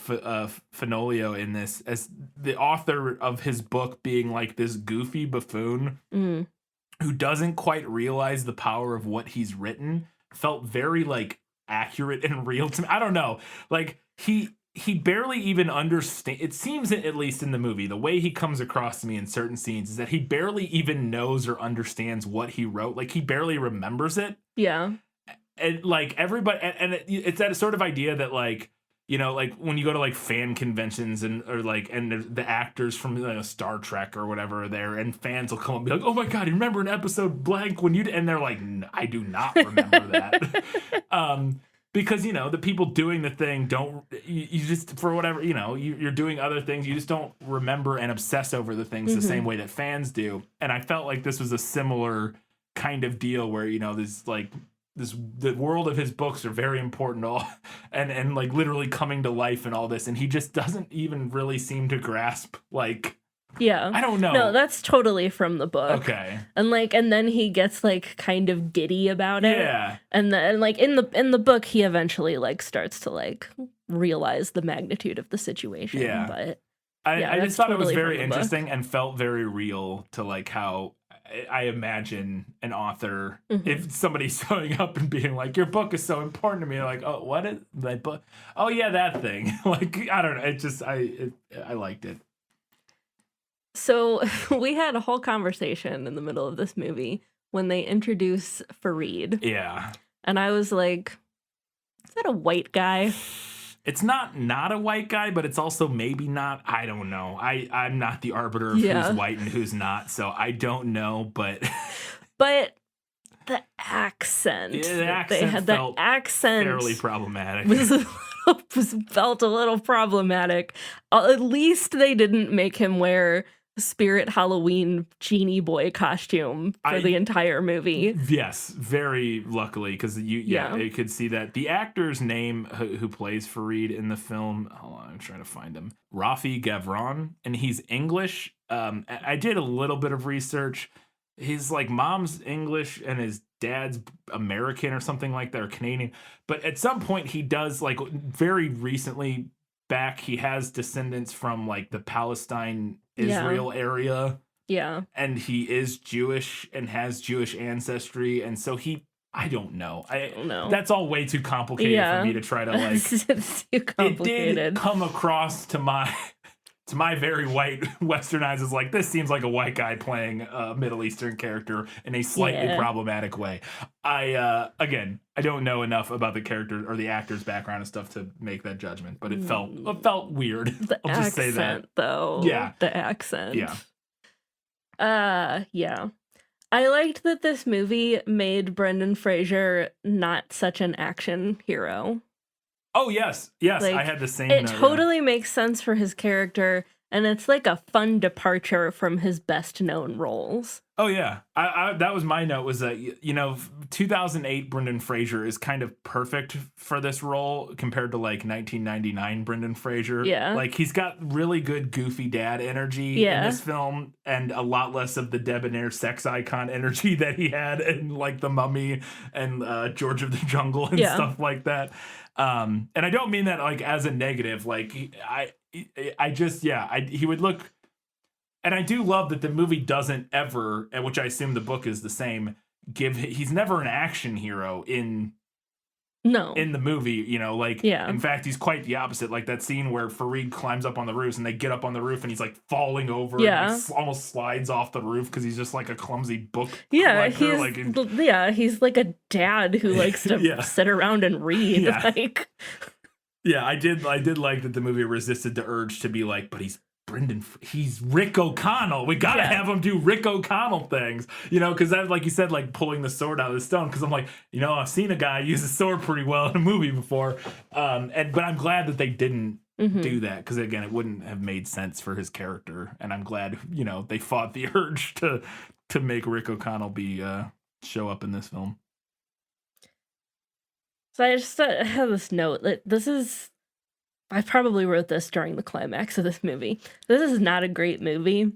Fenolio in this, as the author of his book being like this goofy buffoon who doesn't quite realize the power of what he's written, felt very like accurate and real to me. I don't know. Like he barely even understand. It seems, at least in the movie, the way he comes across to me in certain scenes is that he barely even knows or understands what he wrote. Like he barely remembers it.
Yeah.
And like everybody, and it's that sort of idea that like, you know, like when you go to like fan conventions and the actors from Star Trek or whatever are there, and fans will come up and be like, oh my God, you remember an episode blank when you, and they're like, I do not remember that. Because, you know, the people doing the thing you just, for whatever, you know, you're doing other things. You just don't remember and obsess over the things the same way that fans do. And I felt like this was a similar kind of deal where, you know, the world of his books are very important, and like literally coming to life and all this. And he just doesn't even really seem to grasp, like,
yeah,
I don't know.
No, that's totally from the book.
Okay.
And then he gets like kind of giddy about it.
Yeah.
And then like in the book, he eventually like starts to like realize the magnitude of the situation.
Yeah.
But
I just thought
totally
it was very
from the
interesting and felt very real to like how I imagine an author, if somebody's showing up and being like, your book is so important to me, like, oh, what is that book? Oh yeah, that thing. Like, I don't know. It just, I liked it.
So we had a whole conversation in the middle of this movie when they introduce Farid.
Yeah.
And I was like, is that a white guy?
It's not a white guy, but it's also maybe not. I don't know. I'm not the arbiter of who's white and who's not, so I don't know. But
the accent,
the accent
they had, the accent
fairly problematic.
Felt a little problematic. At least they didn't make him wear Spirit Halloween Genie Boy costume for the entire movie.
Yes, very luckily, because you could see that. The actor's name who plays Farid in the film, hold on, I'm trying to find him, Rafi Gavron, and he's English. I did a little bit of research. His like mom's English and his dad's American or something like that, or Canadian. But at some point he does, like very recently back, he has descendants from like the Palestine Israel area.
Yeah. And
he is Jewish and has Jewish ancestry. And so I don't know. I don't know. That's all way too complicated for me to try to like.
It's too complicated.
It did come across to my very white Western eyes as like, this seems like a white guy playing a Middle Eastern character in a slightly problematic way. I don't know enough about the character or the actor's background and stuff to make that judgment, but it felt weird. I'll just say that.
Though.
Yeah.
The accent.
Yeah.
Yeah. I liked that this movie made Brendan Fraser not such an action hero.
Oh, yes. Yes,
like,
I had the same
It
note,
totally makes sense for his character, and it's like a fun departure from his best-known roles.
Oh, yeah. I that was my note, was that, 2008 Brendan Fraser is kind of perfect for this role compared to, like, 1999 Brendan Fraser.
Yeah.
Like, he's got really good goofy dad energy in this film, and a lot less of the debonair sex icon energy that he had in, like, The Mummy and George of the Jungle and stuff like that. And I don't mean that, like, as a negative. Like, he would look... And I do love that the movie doesn't ever, which I assume the book is the same, he's never an action hero in the movie, in fact, he's quite the opposite. Like that scene where Farid climbs up on the roof and they get up on the roof and he's like falling over and he almost slides off the roof because he's just like a clumsy book collector.
He's like a dad who likes to sit around and read.
Yeah, I did like that the movie resisted the urge to be like, but he's Rick O'Connell. We gotta have him do Rick O'Connell things, because that's like you said, like pulling the sword out of the stone. Because I'm like, I've seen a guy use a sword pretty well in a movie before, but I'm glad that they didn't do that, because again, it wouldn't have made sense for his character. And I'm glad they fought the urge to make Rick O'Connell show up in this film.
So I just have this note that I probably wrote this during the climax of this movie. This is not a great movie,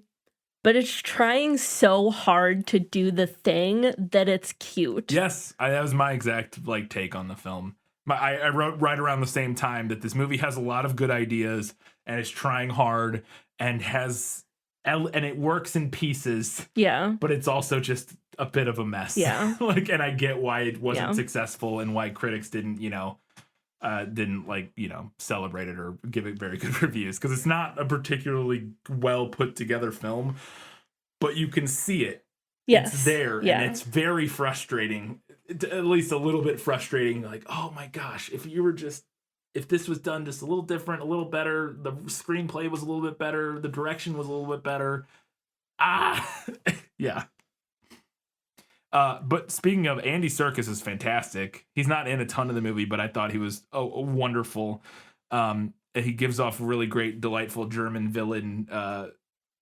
but it's trying so hard to do the thing that it's cute.
Yes, that was my exact take on the film. I wrote right around the same time that this movie has a lot of good ideas and is trying hard and it works in pieces. Yeah, but it's also just a bit of a mess. Yeah, and I get why it wasn't successful and why critics didn't celebrate it or give it very good reviews, because it's not a particularly well put together film, but you can see it. Yes. It's there, and it's very frustrating, at least a little bit frustrating. Like, oh my gosh, if this was done just a little different, a little better, the screenplay was a little bit better, the direction was a little bit better. Yeah. But speaking of, Andy Serkis is fantastic. He's not in a ton of the movie, but I thought he was wonderful. He gives off really great, delightful German villain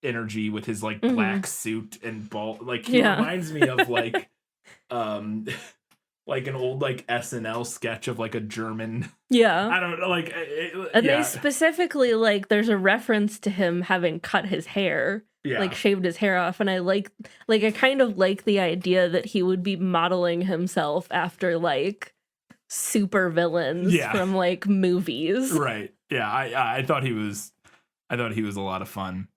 energy with his black suit and ball. He reminds me of an old SNL sketch of a German. Yeah, I don't know.
And they specifically there's a reference to him having cut his hair. Yeah. Shaved his hair off, and I kind of like the idea that he would be modeling himself after super villains from movies.
Right. Yeah, I thought he was a lot of fun.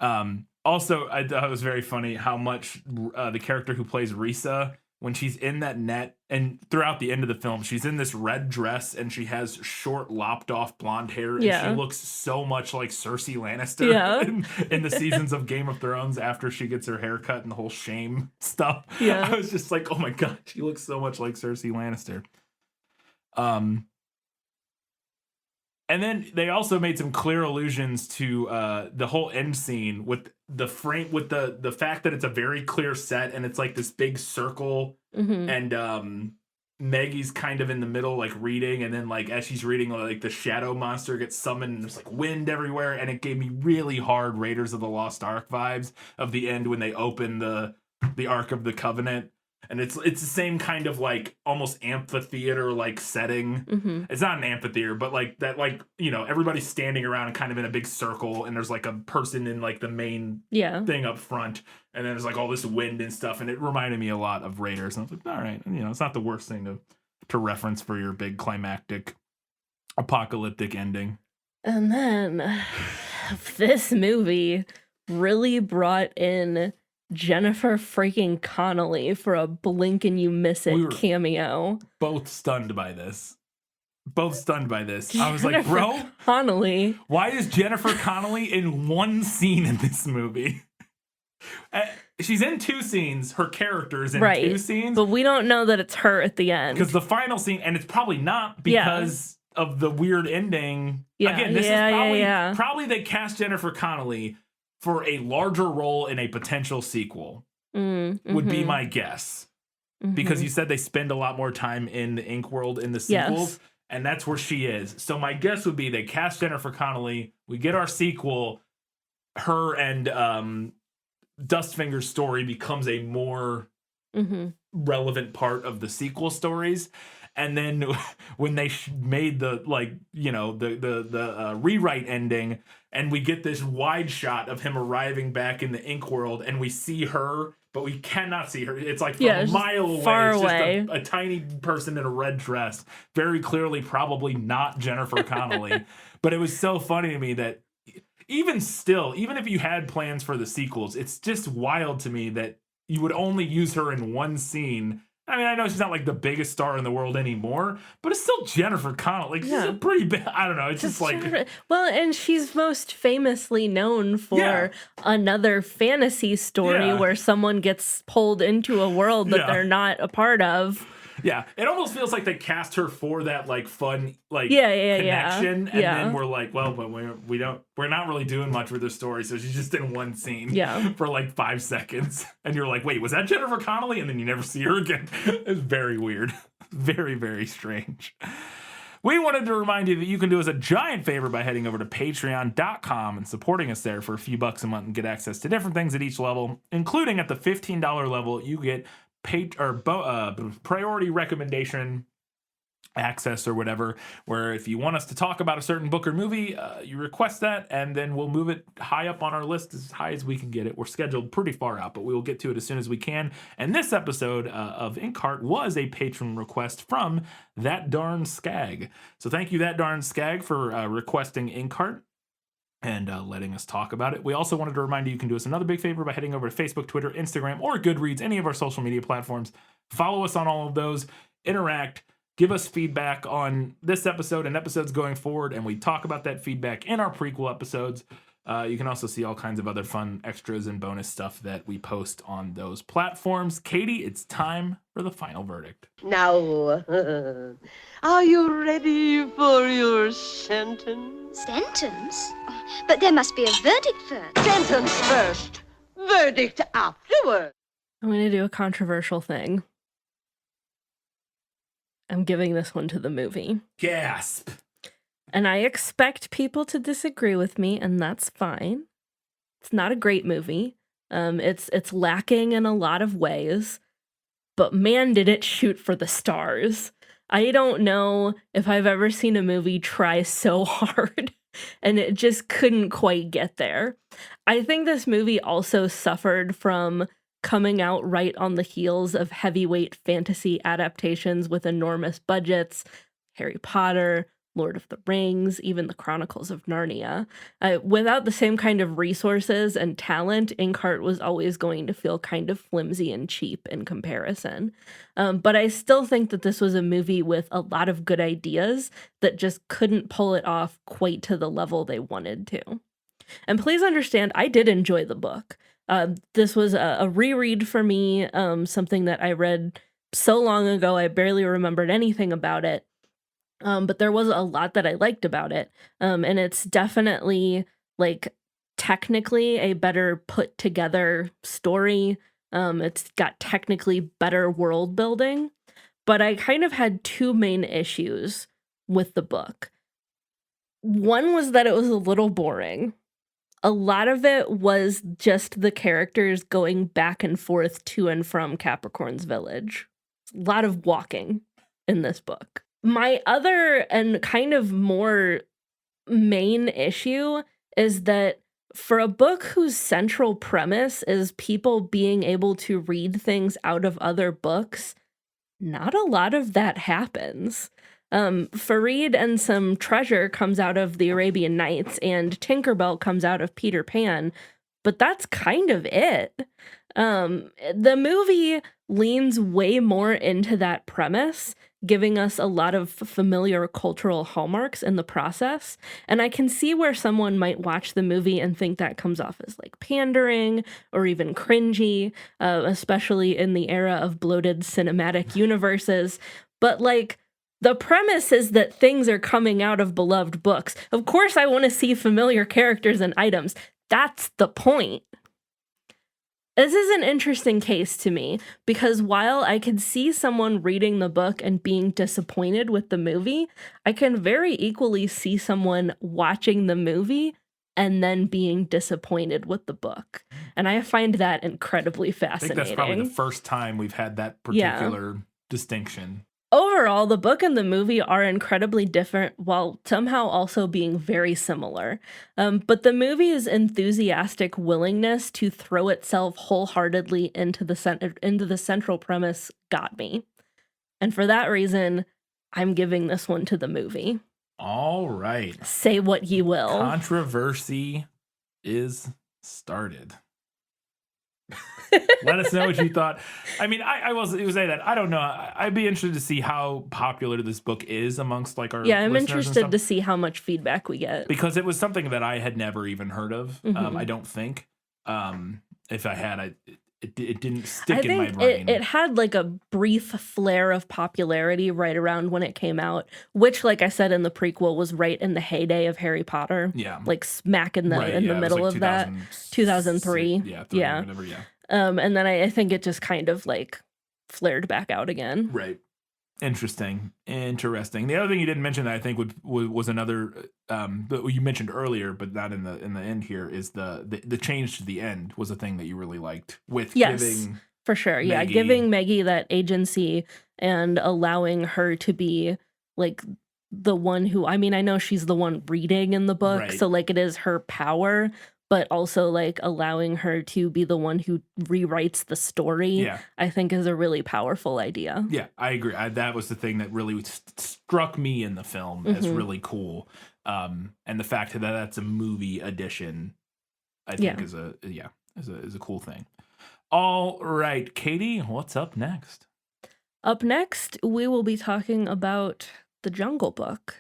Also, I thought it was very funny how much the character who plays Risa when she's in that net, and throughout the end of the film, she's in this red dress and she has short, lopped off blonde hair. And she looks so much like Cersei Lannister in the seasons of Game of Thrones after she gets her hair cut and the whole shame stuff. Yeah. I was just like, oh my God, she looks so much like Cersei Lannister. And then they also made some clear allusions to the whole end scene with the frame, with the fact that it's a very clear set and it's like this big circle, and Maggie's kind of in the middle, like reading, and then like as she's reading, like the shadow monster gets summoned and there's like wind everywhere, and it gave me really hard Raiders of the Lost Ark vibes of the end when they open the Ark of the Covenant. And it's the same kind of like almost amphitheater like setting. It's not an amphitheater, but like that, like, you know, everybody's standing around and kind of in a big circle, and there's like a person in like the main thing up front, and then there's like all this wind and stuff, and it reminded me a lot of Raiders. And I was like, all right, you know, it's not the worst thing to reference for your big climactic apocalyptic ending.
And then this movie really brought in Jennifer freaking Connelly for a blink and you miss it cameo.
Both stunned by this. I was like, bro,
Connelly.
Why is Jennifer Connelly in one scene in this movie? She's in 2 scenes. Her character is in 2 scenes.
But we don't know that it's her at the end.
Because the final scene, and it's probably not because of the weird ending. Again, this is probably they cast Jennifer Connelly for a larger role in a potential sequel, would be my guess. Because you said they spend a lot more time in the Ink world in the sequels, and that's where she is. So my guess would be they cast Jennifer Connelly, we get our sequel, her and Dustfinger's story becomes a more relevant part of the sequel stories. And then when they made the, like, you know, the rewrite ending, and we get this wide shot of him arriving back in the Ink world, and we see her, but we cannot see her. It's like from a mile away.
Far
it's
away.
Just a tiny person in a red dress. Very clearly, probably not Jennifer Connelly. But it was so funny to me that even still, even if you had plans for the sequels, it's just wild to me that you would only use her in one scene. I mean, I know she's not like the biggest star in the world anymore, but it's still Jennifer Connelly. Like, she's a pretty big, I don't know. It's just like.
Well, and she's most famously known for another fantasy story where someone gets pulled into a world that they're not a part of.
Yeah, it almost feels like they cast her for that like fun like connection, and then we're like, well, but we're not really doing much with this story, so she's just in one scene for like 5 seconds, and you're like, wait, was that Jennifer Connelly? And then you never see her again. It's very weird, very, very strange. We wanted to remind you that you can do us a giant favor by heading over to patreon.com and supporting us there for a few bucks a month and get access to different things at each level, including at the $15 level, you get priority recommendation access or whatever, where if you want us to talk about a certain book or movie, you request that, and then we'll move it high up on our list, as high as we can get it. We're scheduled pretty far out, but we will get to it as soon as we can. And this episode of Inkheart was a patron request from That Darn Skag. So thank you, That Darn Skag, for requesting Inkheart and letting us talk about it. We also wanted to remind you can do us another big favor by heading over to Facebook, Twitter, Instagram, or Goodreads, any of our social media platforms. Follow us on all of those, interact, give us feedback on this episode and episodes going forward, and we talk about that feedback in our prequel episodes. You can also see all kinds of other fun extras and bonus stuff that we post on those platforms. Katie, it's time for the final verdict.
Now, are you ready for your sentence?
Sentence? But there must be a verdict first.
Sentence first, verdict afterward.
I'm going to do a controversial thing. I'm giving this one to the movie.
Gasp.
And I expect people to disagree with me, and that's fine. It's not a great movie. It's lacking in a lot of ways, but man, did it shoot for the stars. I don't know if I've ever seen a movie try so hard, and it just couldn't quite get there. I think this movie also suffered from coming out right on the heels of heavyweight fantasy adaptations with enormous budgets, Harry Potter, Lord of the Rings, even the Chronicles of Narnia. Without the same kind of resources and talent, Inkheart was always going to feel kind of flimsy and cheap in comparison. But I still think that this was a movie with a lot of good ideas that just couldn't pull it off quite to the level they wanted to. And please understand, I did enjoy the book. This was a reread for me, something that I read so long ago, I barely remembered anything about it. But there was a lot that I liked about it. And it's definitely like technically a better put together story. It's got technically better world building, but I kind of had two main issues with the book. One was that it was a little boring. A lot of it was just the characters going back and forth to and from Capricorn's village. A lot of walking in this book. My other and kind of more main issue is that for a book whose central premise is people being able to read things out of other books, not a lot of that happens. Farid and some treasure comes out of the Arabian Nights, and Tinkerbell comes out of Peter Pan, but that's kind of it. The movie leans way more into that premise, giving us a lot of familiar cultural hallmarks in the process. And I can see where someone might watch the movie and think that comes off as like pandering or even cringy, especially in the era of bloated cinematic universes. But like, the premise is that things are coming out of beloved books. Of course, I want to see familiar characters and items. That's the point. This is an interesting case to me because while I could see someone reading the book and being disappointed with the movie, I can very equally see someone watching the movie and then being disappointed with the book. And I find that incredibly fascinating.
I think that's probably the first time we've had that particular distinction.
Overall, the book and the movie are incredibly different while somehow also being very similar. But the movie's enthusiastic willingness to throw itself wholeheartedly into the central premise got me. And for that reason, I'm giving this one to the movie.
All right.
Say what ye will.
Controversy is started. Let us know what you thought. I mean, I was say that I don't know. I'd be interested to see how popular this book is amongst like our
I'm
listeners
interested to see how much feedback we get
because it was something that I had never even heard of. I don't think if I had, it didn't stick in my brain.
It had like a brief flare of popularity right around when it came out, which, like I said in the prequel, was right in the heyday of Harry Potter.
Yeah,
like smack in the the middle of that. 2003.
Yeah. Whatever, yeah.
And then I think it just kind of like flared back out again.
Right. Interesting. The other thing you didn't mention that I think was another that you mentioned earlier, but not in the end here, is the change to the end was a thing that you really liked with giving
for sure.
Maggie,
yeah, giving Maggie that agency and allowing her to be like the one who, I mean, I know she's the one reading in the book,
right.
So like it is her power, but also like allowing her to be the one who rewrites the story, I think is a really powerful idea. Yeah, I agree. That was the thing that really struck me in the film as really cool. And the fact that that's a movie edition, I think is a cool thing. All right, Katie, what's up next? Up next, we will be talking about The Jungle Book.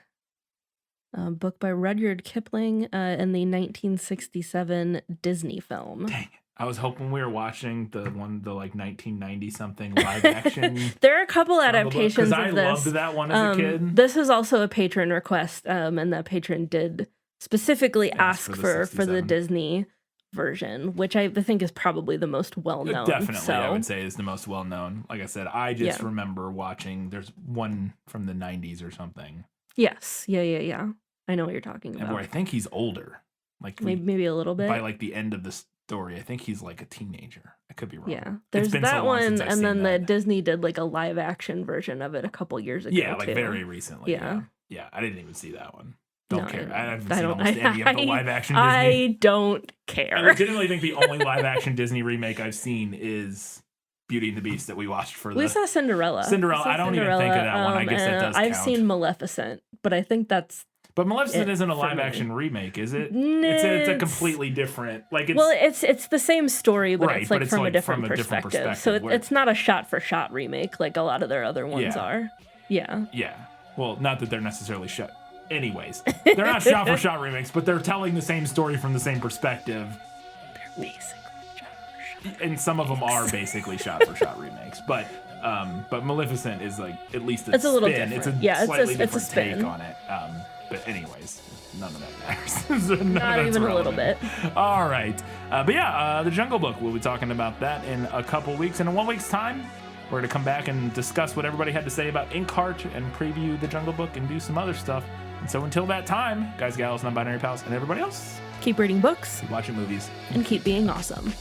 Book by Rudyard Kipling in the 1967 Disney film. Dang it. I was hoping we were watching the 1990 something live action. There are a couple adaptations of this. I loved that one as a kid. This is also a patron request, and that patron did specifically ask for the Disney version, which I think is probably the most well-known. Definitely, I would say is the most well-known. Like I said, I just remember watching, there's one from the 90s or something. Yes. Yeah. I know what you're talking about. And where I think he's older. Like maybe a little bit. By like the end of the story, I think he's like a teenager. I could be wrong. Yeah. There's that one, and then the Disney did like a live action version of it a couple years ago. Yeah, like very recently. Yeah. Yeah, I didn't even see that one. Don't care. I haven't seen almost any of the live action Disney. I don't care. I legitimately think the only live action Disney remake I've seen is
Beauty and the Beast that we watched for
We saw Cinderella.
Cinderella. I don't even think of that one. I guess that does count.
I've seen Maleficent, but I think that's.
But Maleficent isn't a live action remake, is it? It's a completely different.
It's the same story, but
right,
it's like
but it's
from
like
a different perspective. So it's not a shot for shot remake like a lot of their other ones are. Yeah.
Yeah. Well, not that they're necessarily shot. Anyways, they're not shot for shot remakes, but they're telling the same story from the same perspective.
They're basically shot for shot.
And some of them are basically shot for shot remakes, but Maleficent is like at least it's
a little
spin.
different.
It's a slightly different
it's a spin.
take on it. But anyways, none of that matters.
Not even a little bit.
All right, but yeah, the Jungle Book. We'll be talking about that in a couple weeks. And in 1 week's time, we're going to come back and discuss what everybody had to say about Inkheart and preview the Jungle Book and do some other stuff. And so until that time, guys, gals, non-binary pals, and everybody else,
keep reading books,
keep watching movies,
and keep being awesome.